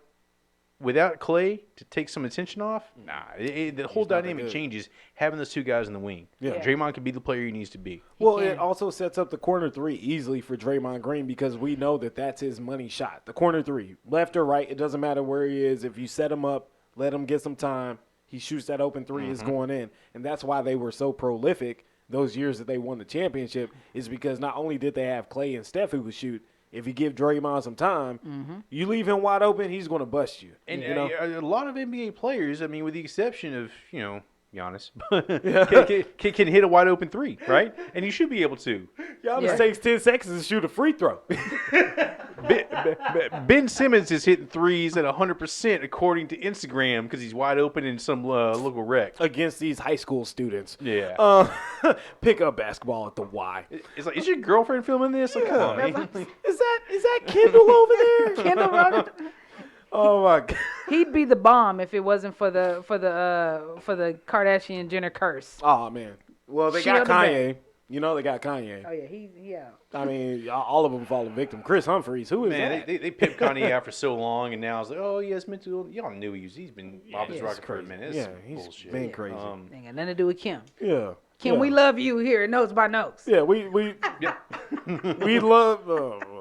without Klay to take some attention off, the whole dynamic changes having those 2 guys in the wing. Yeah. Draymond can be the player he needs to be. Well, it also sets up the corner 3 easily for Draymond Green because we know that that's his money shot. The corner 3, left or right, it doesn't matter where he is. If you set him up, let him get some time, he shoots that open 3, is going in. And that's why they were so prolific those years that they won the championship, is because not only did they have Klay and Steph who would shoot, if you give Draymond some time, you leave him wide open, he's going to bust you. And you a lot of NBA players, I mean, with the exception of, Giannis, can hit a wide open 3, right? And you should be able to. Giannis takes 10 seconds to shoot a free throw. Ben Simmons is hitting 3s at 100% according to Instagram because he's wide open in some local rec. Against these high school students. Yeah. Pick up basketball at the Y. It's like, is your girlfriend filming this? Like, come on, man. Is that Kendall over there? Kendall running. Oh my God. He'd be the bomb if it wasn't for the Kardashian Jenner curse. Oh man. Well, they got Kanye. You know they got Kanye. Oh yeah, he out. I mean, all of them falling victim. Chris Humphries, who is that? They pipped Kanye out for so long, and now it's like, oh yeah, it's mental. Y'all knew he's been off his rocker for a minute. It's he's bullshit. been crazy. Ain't got nothing to do with Kim. Yeah. Kim, we love you here at Notes by Notes. Yeah, we love.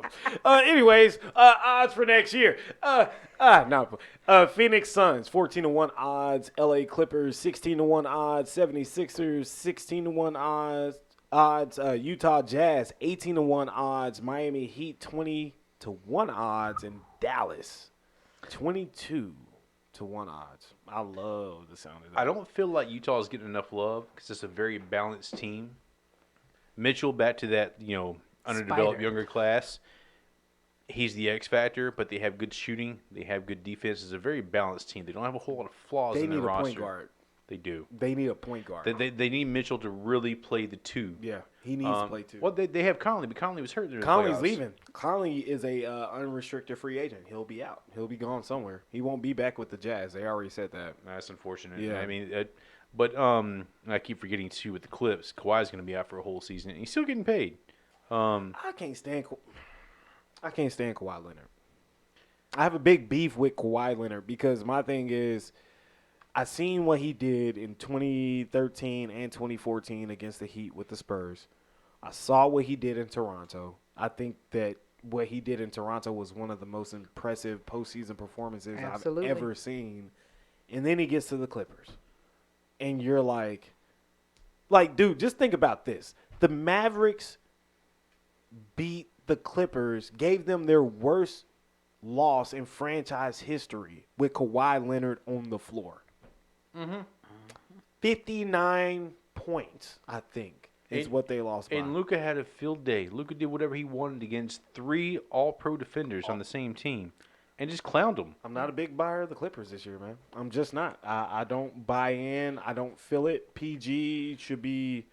Anyways, odds for next year. Phoenix Suns 14-1 odds. LA Clippers 16-1 odds. 76ers 16-1 odds. Utah Jazz 18-1 odds. Miami Heat 20-1 odds, and Dallas 22-1 odds. I love the sound of that. I don't feel like Utah is getting enough love because it's a very balanced team. Mitchell back to that, underdeveloped younger class. He's the X factor, but they have good shooting. They have good defense. It's a very balanced team. They don't have a whole lot of flaws in their roster. They need a point guard. They do. They need a point guard. They need Mitchell to really play the 2. Yeah, he needs to play 2. Well, they have Conley, but Conley was hurt during the Conley's playoffs. leaving. Conley is a unrestricted free agent. He'll be out. He'll be gone somewhere. He won't be back with the Jazz. They already said that. That's unfortunate. Yeah. I mean, but I keep forgetting too with the Clips. Kawhi's going to be out for a whole season, and he's still getting paid. I can't stand Kawhi Leonard. I have a big beef with Kawhi Leonard because my thing is, I seen what he did in 2013 and 2014 against the Heat with the Spurs. I saw what he did in Toronto. I think that what he did in Toronto was one of the most impressive postseason performances I've ever seen. And then he gets to the Clippers. And you're like, dude, just think about this. The Mavericks beat the Clippers, gave them their worst loss in franchise history with Kawhi Leonard on the floor. 59 points, I think, is what they lost by. And Luka had a field day. Luka did whatever he wanted against 3 all-pro defenders on the same team. and just clowned them. I'm not a big buyer of the Clippers this year, man. I'm just not. I don't buy in. I don't feel it. PG should be.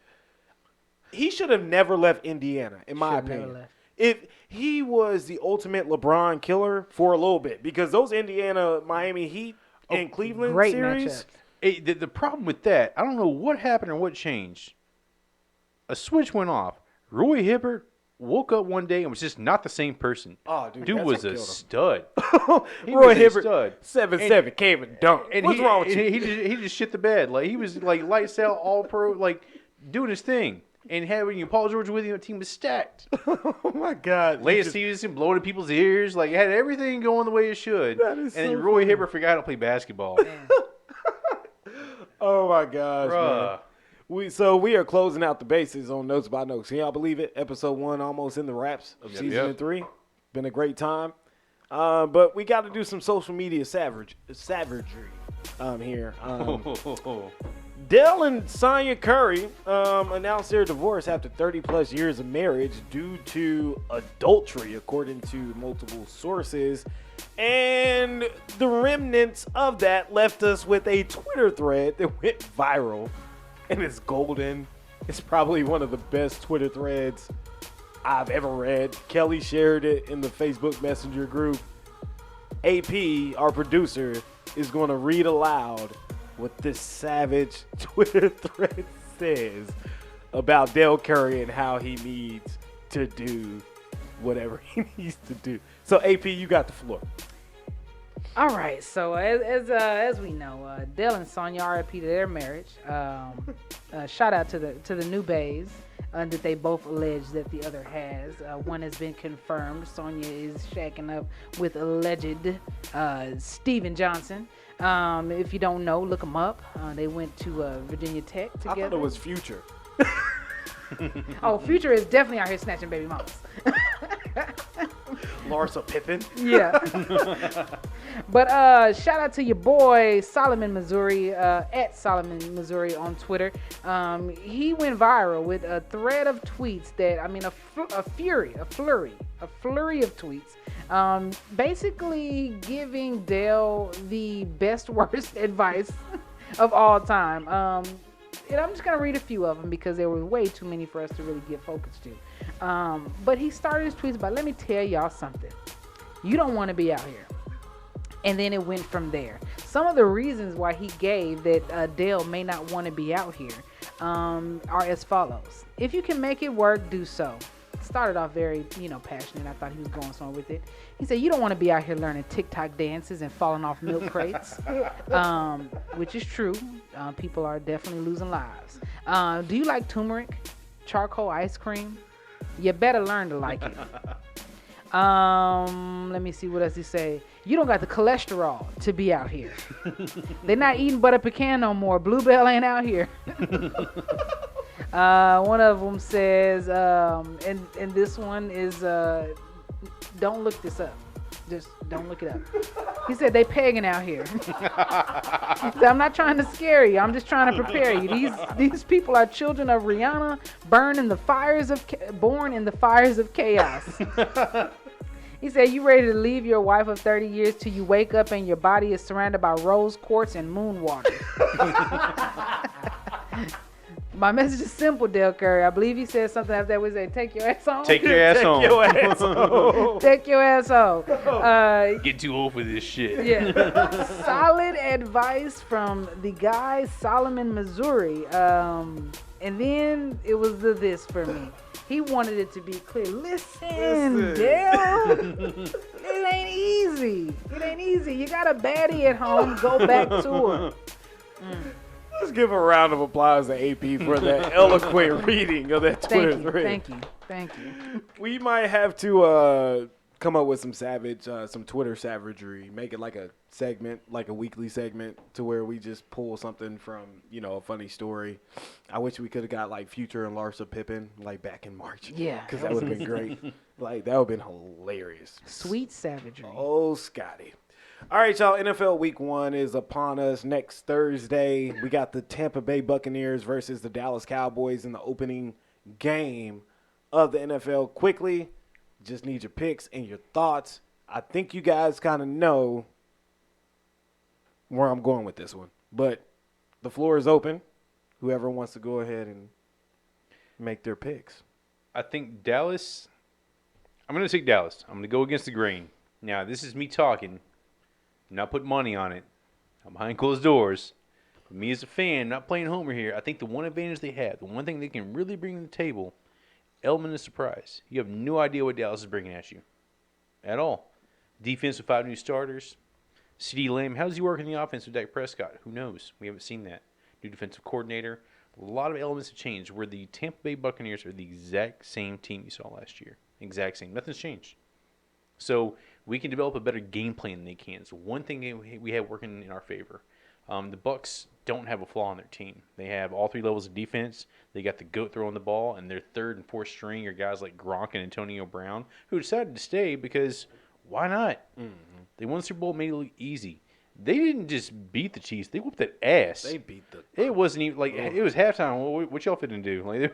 He should have never left Indiana, in my opinion. If he was the ultimate LeBron killer for a little bit, because those Indiana, Miami Heat, and Cleveland great series. matchups. The problem with that, I don't know what happened or what changed. A switch went off. Roy Hibbert woke up one day and was just not the same person. Oh, dude, Dude was a stud. He Roy was a Hibbert, stud. 7'7", can't even dunk. And What's wrong with you? He just shit the bed. Like he was like lights out, all pro, like doing his thing. And having Paul George with you, the team was stacked. Oh my God! Lance Stevenson blowing in people's ears, like had everything going the way it should. And then Roy Hibbert forgot how to play basketball. Oh my gosh, man. We are closing out the bases on Notes by Notes. Can y'all believe it? Episode 1 almost in the wraps of season 3. Been a great time. But we got to do some social media savagery here. Dell and Sonya Curry announced their divorce after 30-plus years of marriage due to adultery, according to multiple sources. And the remnants of that left us with a Twitter thread that went viral. And it's golden. It's probably one of the best Twitter threads I've ever read. Kelly shared it in the Facebook Messenger group. AP, our producer, is going to read aloud what this savage Twitter thread says about Dell Curry and how he needs to do whatever he needs to do. So, AP, you got the floor. All right, so as we know, Dell and Sonya RIP to their marriage. Shout out to the new bays that they both allege that the other has. One has been confirmed. Sonya is shacking up with alleged Steven Johnson. If you don't know, look them up. They went to Virginia Tech together. I thought it was Future. Oh, Future is definitely out here snatching baby mamas. Larsa Pippen. Yeah. But shout out to your boy Solomon Missouri, at Solomon Missouri on Twitter. He went viral with a thread of tweets that, I mean, a flurry of tweets. Basically giving Dell the best worst advice of all time. And I'm just going to read a few of them because there were way too many for us to really give focus to. But he started his tweets by, let me tell y'all something. You don't want to be out here. And then it went from there. Some of the reasons why he gave that Dell may not want to be out here are as follows. If you can make it work, do so. Started off very, passionate. I thought he was going somewhere with it. He said, you don't want to be out here learning TikTok dances and falling off milk crates, which is true. People are definitely losing lives. Do you like turmeric, charcoal ice cream? You better learn to like it. Let me see what else he say. You don't got the cholesterol to be out here. They're not eating butter pecan no more. Bluebell ain't out here. One of them says, and this one is, don't look this up. Just don't look it up. He said they pagan out here. He said, I'm not trying to scare you. I'm just trying to prepare you. These people are children of Rihanna, born in the fires of chaos. He said, you ready to leave your wife of 30 years till you wake up and your body is surrounded by rose quartz and moon water. My message is simple, Dell Curry. I believe he said something after that. We say, take your ass home. Take your ass home. Your ass home. Take your ass home. Get too old for this shit. Yeah. Solid advice from the guy, Solomon, Missouri. And then it was this for me. He wanted it to be clear. Listen. Dell. It ain't easy. It ain't easy. You got a baddie at home. Go back to her. Let's give a round of applause to AP for that eloquent reading of that Twitter thread. Thank you. We might have to come up with some Twitter savagery. Make it like a segment, like a weekly segment, to where we just pull something from, a funny story. I wish we could have got like Future and Larsa Pippen like back in March. Yeah, because that would have been great. Like that would have been hilarious. Sweet savagery. Oh, Scotty. All right, y'all. NFL Week 1 is upon us next Thursday. We got the Tampa Bay Buccaneers versus the Dallas Cowboys in the opening game of the NFL. Quickly, just need your picks and your thoughts. I think you guys kind of know where I'm going with this one. But the floor is open. Whoever wants to go ahead and make their picks. I think Dallas. I'm going to take Dallas. I'm going to go against the grain. Now, this is me talking. I'm not putting money on it. I'm behind closed doors. But me as a fan, not playing homer here, I think the one advantage they have, the one thing they can really bring to the table, element of surprise. You have no idea what Dallas is bringing at you at all. Defense with 5 new starters. CeeDee Lamb, how does he work in the offense with Dak Prescott? Who knows? We haven't seen that. New defensive coordinator. A lot of elements have changed where the Tampa Bay Buccaneers are the exact same team you saw last year. Exact same. Nothing's changed. So we can develop a better game plan than they can. So one thing we have working in our favor. The Bucs don't have a flaw on their team. They have all 3 levels of defense. They got the GOAT throwing the ball, and their 3rd and 4th string are guys like Gronk and Antonio Brown, who decided to stay because why not? Mm-hmm. They won the Super Bowl, made it look easy. They didn't just beat the Chiefs; they whooped that ass. They beat the. It wasn't even like it was halftime. What y'all finna do? Like there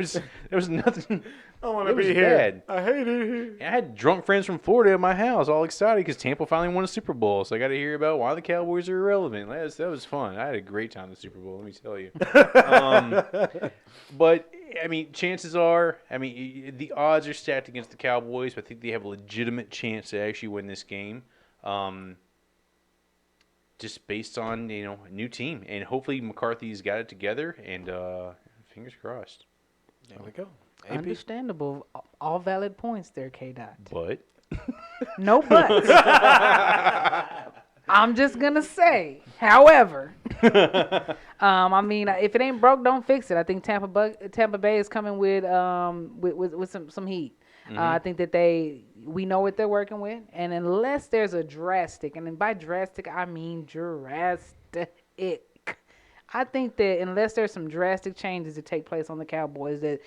was nothing. I want to be here. Bad. I hate it here. I had drunk friends from Florida at my house, all excited because Tampa finally won a Super Bowl. So I got to hear about why the Cowboys are irrelevant. That was fun. I had a great time at the Super Bowl. Let me tell you. But I mean, chances are, the odds are stacked against the Cowboys. But I think they have a legitimate chance to actually win this game. Just based on, a new team. And hopefully McCarthy's got it together. And fingers crossed. There we go. AP? Understandable. All valid points there, K. Dot. But? No buts. I'm just going to say, however, if it ain't broke, don't fix it. I think Tampa Bay is coming with some heat. Mm-hmm. I think that we know what they're working with, and unless there's a drastic, and by drastic I mean drastic, I think that unless there's some drastic changes that take place on the Cowboys, that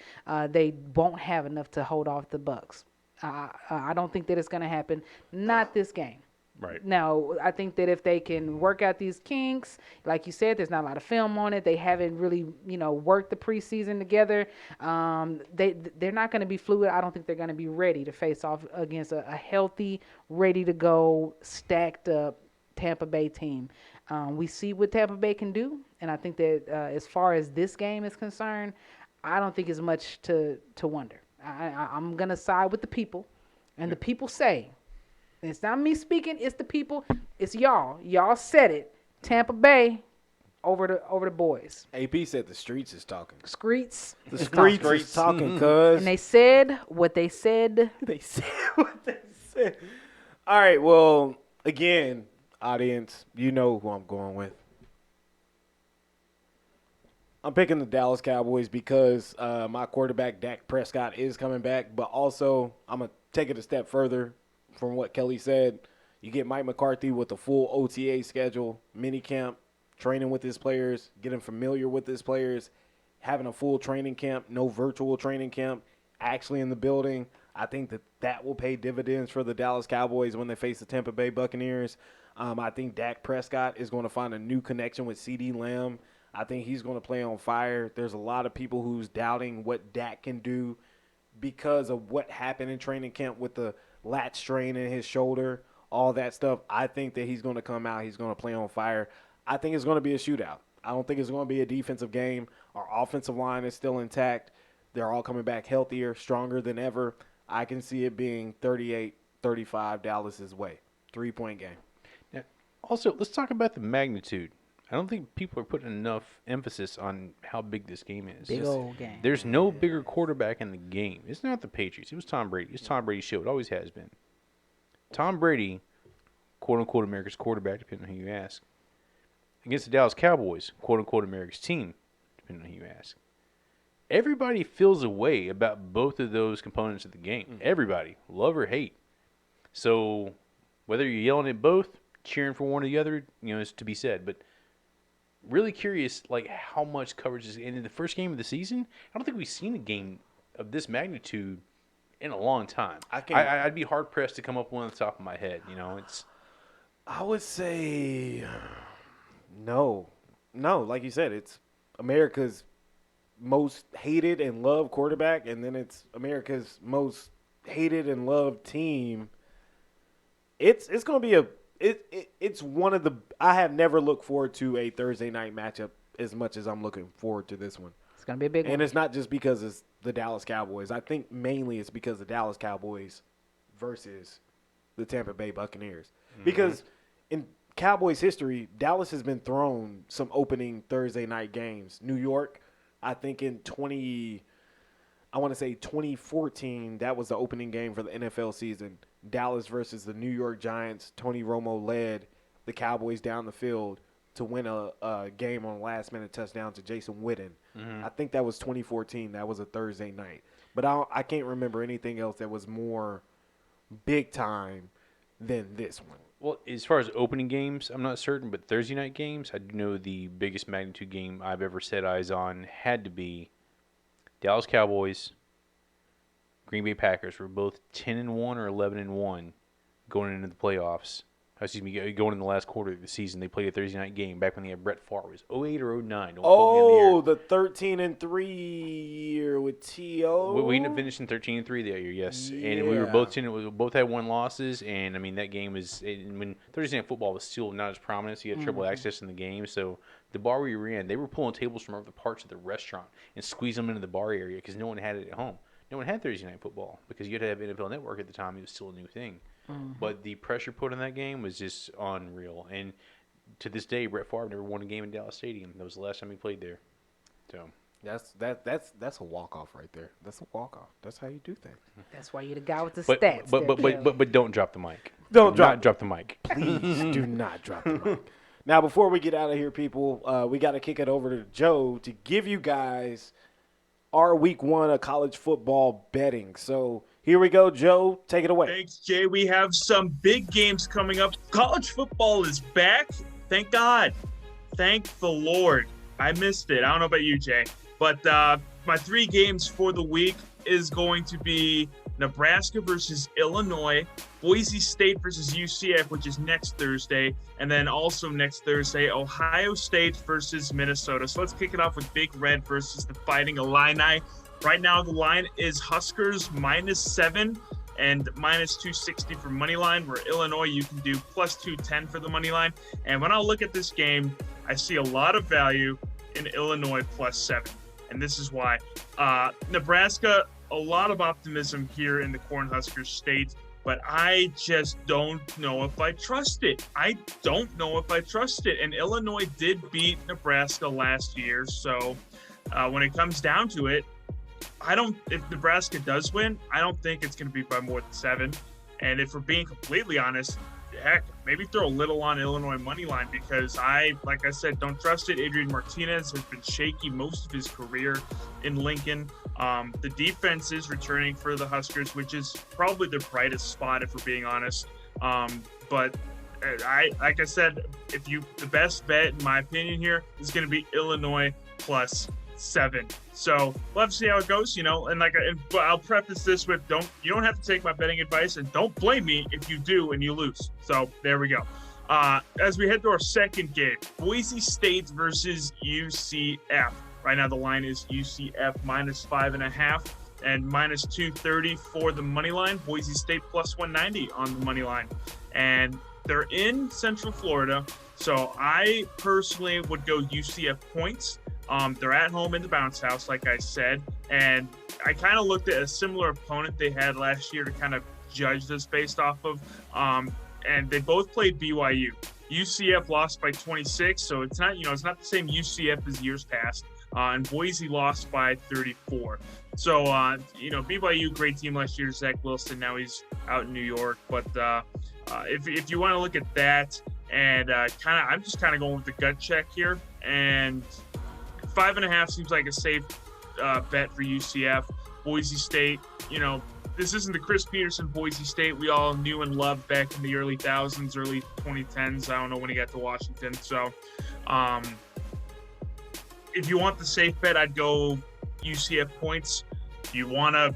they won't have enough to hold off the Bucs. I don't think that it's going to happen. Not this game. Right. Now, I think that if they can work out these kinks, like you said, there's not a lot of film on it. They haven't really, worked the preseason together. They're not going to be fluid. I don't think they're going to be ready to face off against a healthy, ready to go, stacked up Tampa Bay team. We see what Tampa Bay can do, and I think that as far as this game is concerned, I don't think it's much to wonder. I'm going to side with the people, and the people say. It's not me speaking. It's the people. It's y'all. Y'all said it. Tampa Bay over the boys. AP said the streets is talking. Streets. The streets is talking, cuz. And they said what they said. They said what they said. All right. Well, again, audience, you know who I'm going with. I'm picking the Dallas Cowboys because my quarterback, Dak Prescott, is coming back. But also, I'm going to take it a step further. From what Kelly said, you get Mike McCarthy with a full OTA schedule, mini camp, training with his players, getting familiar with his players, having a full training camp, no virtual training camp, actually in the building. I think that will pay dividends for the Dallas Cowboys when they face the Tampa Bay Buccaneers. I think Dak Prescott is going to find a new connection with CeeDee Lamb. I think he's going to play on fire. There's a lot of people who's doubting what Dak can do because of what happened in training camp with the lat strain in his shoulder, all that stuff. I think that he's going to come out. He's going to play on fire. I think it's going to be a shootout. I don't think it's going to be a defensive game. Our offensive line is still intact. They're all coming back healthier, stronger than ever. I can see it being 38-35 Dallas's way. 3-point game. Now, also, let's talk about the magnitude. I don't think people are putting enough emphasis on how big this game is. Big old game. There's no bigger quarterback in the game. It's not the Patriots. It was Tom Brady. It's Tom Brady's show. It always has been. Tom Brady, quote-unquote America's quarterback, depending on who you ask, against the Dallas Cowboys, quote-unquote America's team, depending on who you ask. Everybody feels a way about both of those components of the game. Mm-hmm. Everybody, love or hate. So whether you're yelling at both, cheering for one or the other, is to be said. But really curious, how much coverage is in the first game of the season. I don't think we've seen a game of this magnitude in a long time. I'd be hard pressed to come up with one on the top of my head. It's. I would say no. Like you said, it's America's most hated and loved quarterback, and then it's America's most hated and loved team. it's going to be it's one of the – I have never looked forward to a Thursday night matchup as much as I'm looking forward to this one. It's going to be a big one. And it's not just because it's the Dallas Cowboys. I think mainly it's because the Dallas Cowboys versus the Tampa Bay Buccaneers. Mm-hmm. Because in Cowboys history, Dallas has been thrown some opening Thursday night games. New York, I think in 2014, that was the opening game for the NFL season. Dallas versus the New York Giants. Tony Romo led the Cowboys down the field to win a game on a last-minute touchdown to Jason Witten. Mm-hmm. I think that was 2014. That was a Thursday night. But I can't remember anything else that was more big time than this one. Well, as far as opening games, I'm not certain, but Thursday night games, I do know the biggest magnitude game I've ever set eyes on had to be Dallas Cowboys, Green Bay Packers were both 10-1 or 11-1 going into the playoffs. Going in the last quarter of the season. They played a Thursday night game back when they had Brett Favre. It was 08 or 09. The 13-3 year with T.O. We ended up finishing 13-3 that year, yes. Yeah. And we were both we both had 1 losses. And I mean that game was when Thursday night football was still not as prominent, so you had trouble accessing the game. So the bar we were in, they were pulling tables from other parts of the restaurant and squeezing them into the bar area because no one had it at home. No one had Thursday night football because you had to have NFL Network at the time. It was still a new thing. Mm-hmm. But the pressure put on that game was just unreal. And to this day, Brett Favre never won a game in Dallas Stadium. That was the last time he played there. So that's a walk-off right there. That's a walk-off. That's how you do things. That's why you're the guy with the stats. But don't drop the mic. Don't drop the mic. Please do not drop the mic. Now, before we get out of here, people, we got to kick it over to Joe to give you guys our week 1 of college football betting. So here we go, Joe. Take it away. Thanks, Jay. We have some big games coming up. College football is back. Thank God. Thank the Lord. I missed it. I don't know about you, Jay. But my 3 games for the week is going to be Nebraska versus Illinois, Boise State versus UCF, which is next Thursday, and then also next Thursday, Ohio State versus Minnesota. So let's kick it off with Big Red versus the Fighting Illini. Right now, the line is Huskers -7 and -260 for money line, where Illinois, you can do +210 for the money line. And when I look at this game, I see a lot of value in Illinois +7. And this is why. Nebraska, a lot of optimism here in the Cornhusker State, but I just don't know if I trust it. And Illinois did beat Nebraska last year. So when it comes down to it, if Nebraska does win, I don't think it's going to be by more than 7. And if we're being completely honest, heck, maybe throw a little on Illinois money line because like I said, don't trust it. Adrian Martinez has been shaky most of his career in Lincoln. The defense is returning for the Huskers, which is probably their brightest spot if we're being honest. But like I said, the best bet in my opinion here is going to be Illinois +7. So we'll have to see how it goes, but I'll preface this with you don't have to take my betting advice, and don't blame me if you do and you lose. So there we go. As we head to our second game, Boise State versus UCF. Right now the line is UCF -5.5 and -230 for the money line. Boise State +190 on the money line. And they're in Central Florida, so I personally would go UCF points. They're at home in the bounce house, like I said, and I kind of looked at a similar opponent they had last year to kind of judge this based off of, and they both played BYU. UCF lost by 26, so it's not the same UCF as years past, and Boise lost by 34. So, BYU, great team last year, Zach Wilson, now he's out in New York, but if you want to look at that, and I'm just kind of going with the gut check here, and 5.5 seems like a safe bet for UCF. Boise State, this isn't the Chris Peterson Boise State we all knew and loved back in the early 2000s, early 2010s. I don't know when he got to Washington. So if you want the safe bet, I'd go UCF points. If you want to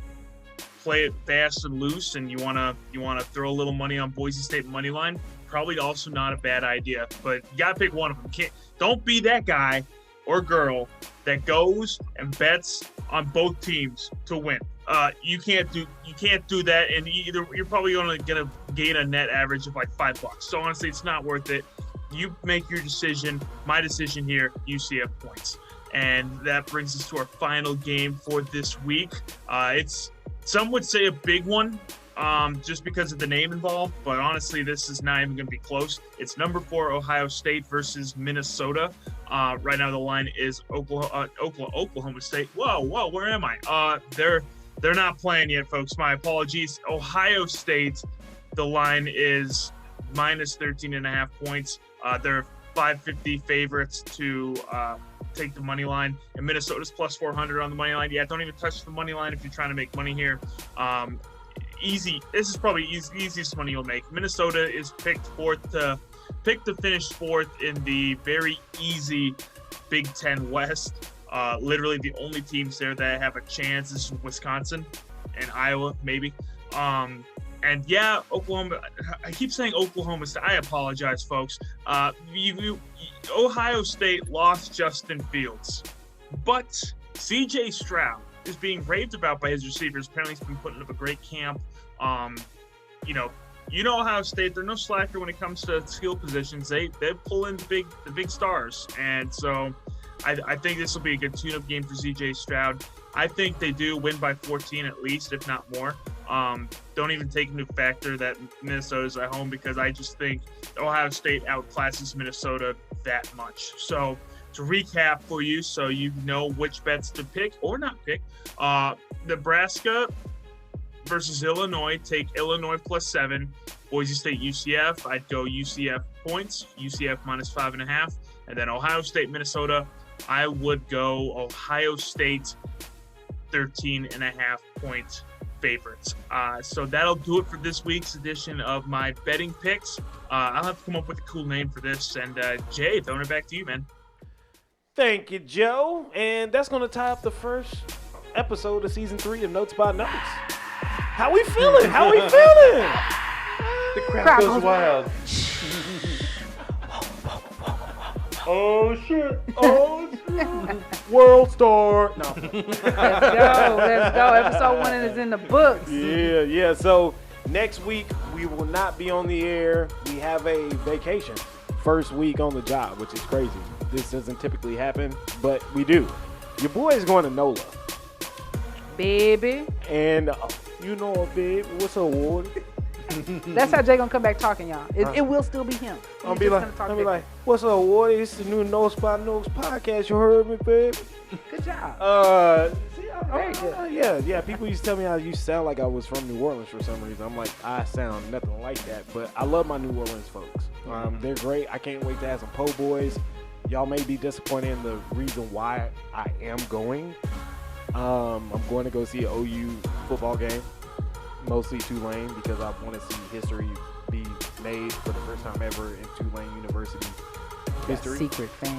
play it fast and loose and you want to throw a little money on Boise State money line, probably also not a bad idea. But you got to pick one of them. Don't be that guy or girl that goes and bets on both teams to win. You can't do that, and either you're probably gonna gain a net average of like $5. So honestly, it's not worth it. You make your decision. My decision here: UCF points, and that brings us to our final game for this week. It's some would say a big one, just because of the name involved, but honestly, this is not even going to be close. It's number 4 Ohio State versus Minnesota. Right now, the line is Oklahoma State. Whoa, where am I? They're not playing yet, folks. My apologies. Ohio State, the line is minus 13.5 points. They're 550 favorites to take the money line, and Minnesota's plus 400 on the money line. Yeah, don't even touch the money line if you're trying to make money here. Easy. This is probably easiest money you'll make. Minnesota is picked to finish 4th in the very easy Big Ten West. Literally the only teams there that have a chance is Wisconsin and Iowa, maybe. And yeah, Oklahoma. I keep saying Oklahoma State. I apologize, folks. Ohio State lost Justin Fields, but C.J. Stroud is being raved about by his receivers. Apparently, he's been putting up a great camp. You know Ohio State. They're no slacker when it comes to skill positions. They pull in the big stars, and so I think this will be a good tune-up game for C.J. Stroud. I think they do win by 14 at least, if not more. Don't even take into factor that Minnesota's at home, because I just think Ohio State outclasses Minnesota that much. So to recap for you, so you know which bets to pick or not pick, Nebraska versus Illinois, take Illinois plus 7. Boise State, UCF, I'd go UCF points, UCF minus 5.5. And then Ohio State, Minnesota, I would go Ohio State 13.5 point favorites. So that'll do it for this week's edition of my betting picks. I'll have to come up with a cool name for this. And Jay, throwing it back to you, man. Thank you, Joe. And that's going to tie up the first episode of season 3 of Notes by Notes. How we feeling? The crowd goes wild. Oh shit! World Star. No. Let's go. Episode 1 is in the books. Yeah. So next week we will not be on the air. We have a vacation. First week on the job, which is crazy. This doesn't typically happen, but we do. Your boy is going to NOLA. Baby. And babe, what's up, Ward? That's how Jay gonna come back talking, y'all. It will still be him. I'll be like, what's up, Ward? It's the new Notes by Notes podcast. You heard me, babe? Good job. Very good. Yeah. People used to tell me you sound like I was from New Orleans for some reason. I'm like, I sound nothing like that, but I love my New Orleans folks. They're great. I can't wait to have some po' boys. Y'all may be disappointed in the reason why I am going. I'm going to go see an OU football game, mostly Tulane, because I want to see history be made for the first time ever in Tulane University history. Secret OU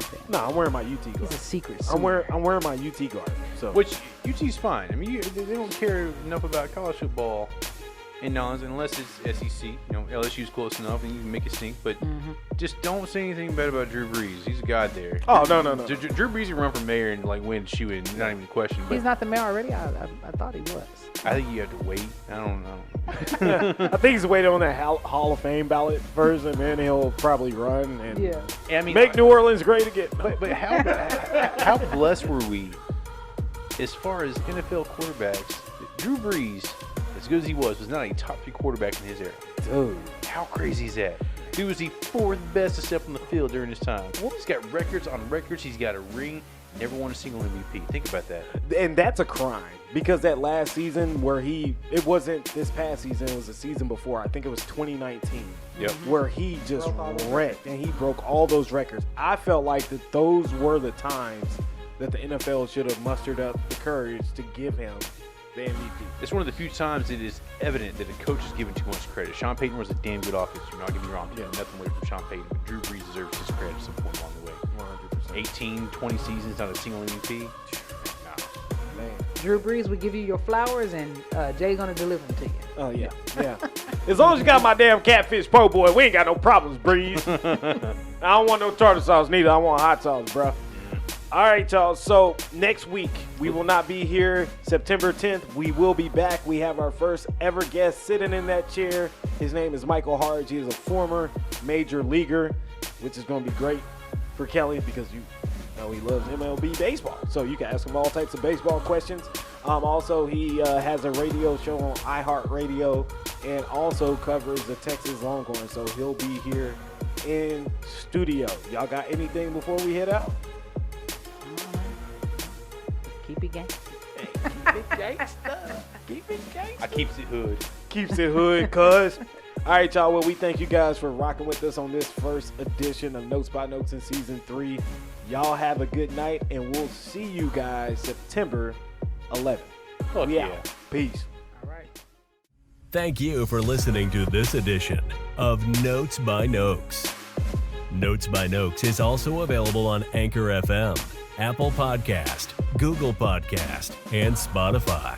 fan. No, I'm wearing my UT guard. It's a secret. I'm wearing my UT guard. So Which UT's fine. I mean, they don't care enough about college football in Nolans unless it's SEC. LSU's close enough and you can make it stink. But just don't say anything bad about Drew Brees. He's a god there. Oh, no. Drew Brees can run for mayor and win shoe it. Not even a question. But he's not the mayor already. I thought he was. I think you have to wait. I don't know. I think he's waiting on that Hall of Fame ballot first, and then he'll probably run and make New Orleans great again. But how blessed were we as far as NFL quarterbacks? Drew Brees, as good as he was not a top 3 quarterback in his era. Dude, how crazy is that? He was the 4th best to step on the field during his time. Well, he's got records on records. He's got a ring. Never won a single MVP. Think about that. And that's a crime, because that last season where it wasn't this past season, it was the season before. I think it was 2019. Yep. Where he just wrecked and he broke all those records. I felt like that those were the times that the NFL should have mustered up the courage to give him the MVP. It's one of the few times it is evident that a coach is given too much credit. Sean Payton was a damn good offense. You're not getting me wrong. Nothing away from Sean Payton, but Drew Brees deserves his credit at some point along the way. 100%. 18, 20 seasons, not a single MVP. Man. Drew Brees would give you your flowers, and Jay gonna deliver them to you. Oh yeah. As long as you got my damn catfish po' boy, we ain't got no problems, Breeze. I don't want no tartar sauce neither. I want hot sauce, bro. All right, y'all. So next week, we will not be here. September 10th, we will be back. We have our first ever guest sitting in that chair. His name is Michael Harge. He is a former major leaguer, which is going to be great for Kelly because you know he loves MLB baseball. So you can ask him all types of baseball questions. Also, he has a radio show on iHeartRadio and also covers the Texas Longhorns. So he'll be here in studio. Y'all got anything before we head out? Keep it gang. Keep it gangsta. Keep it gangsta. I keeps it hood. Keeps it hood, cuz. All right, y'all. Well, we thank you guys for rocking with us on this first edition of Notes by Notes in Season 3. Y'all have a good night, and we'll see you guys September 11th. Fuck We yeah. out. Peace. All right. Thank you for listening to this edition of Notes by Nokes. Notes by Nokes is also available on Anchor FM, Apple Podcast, Google Podcast, and Spotify.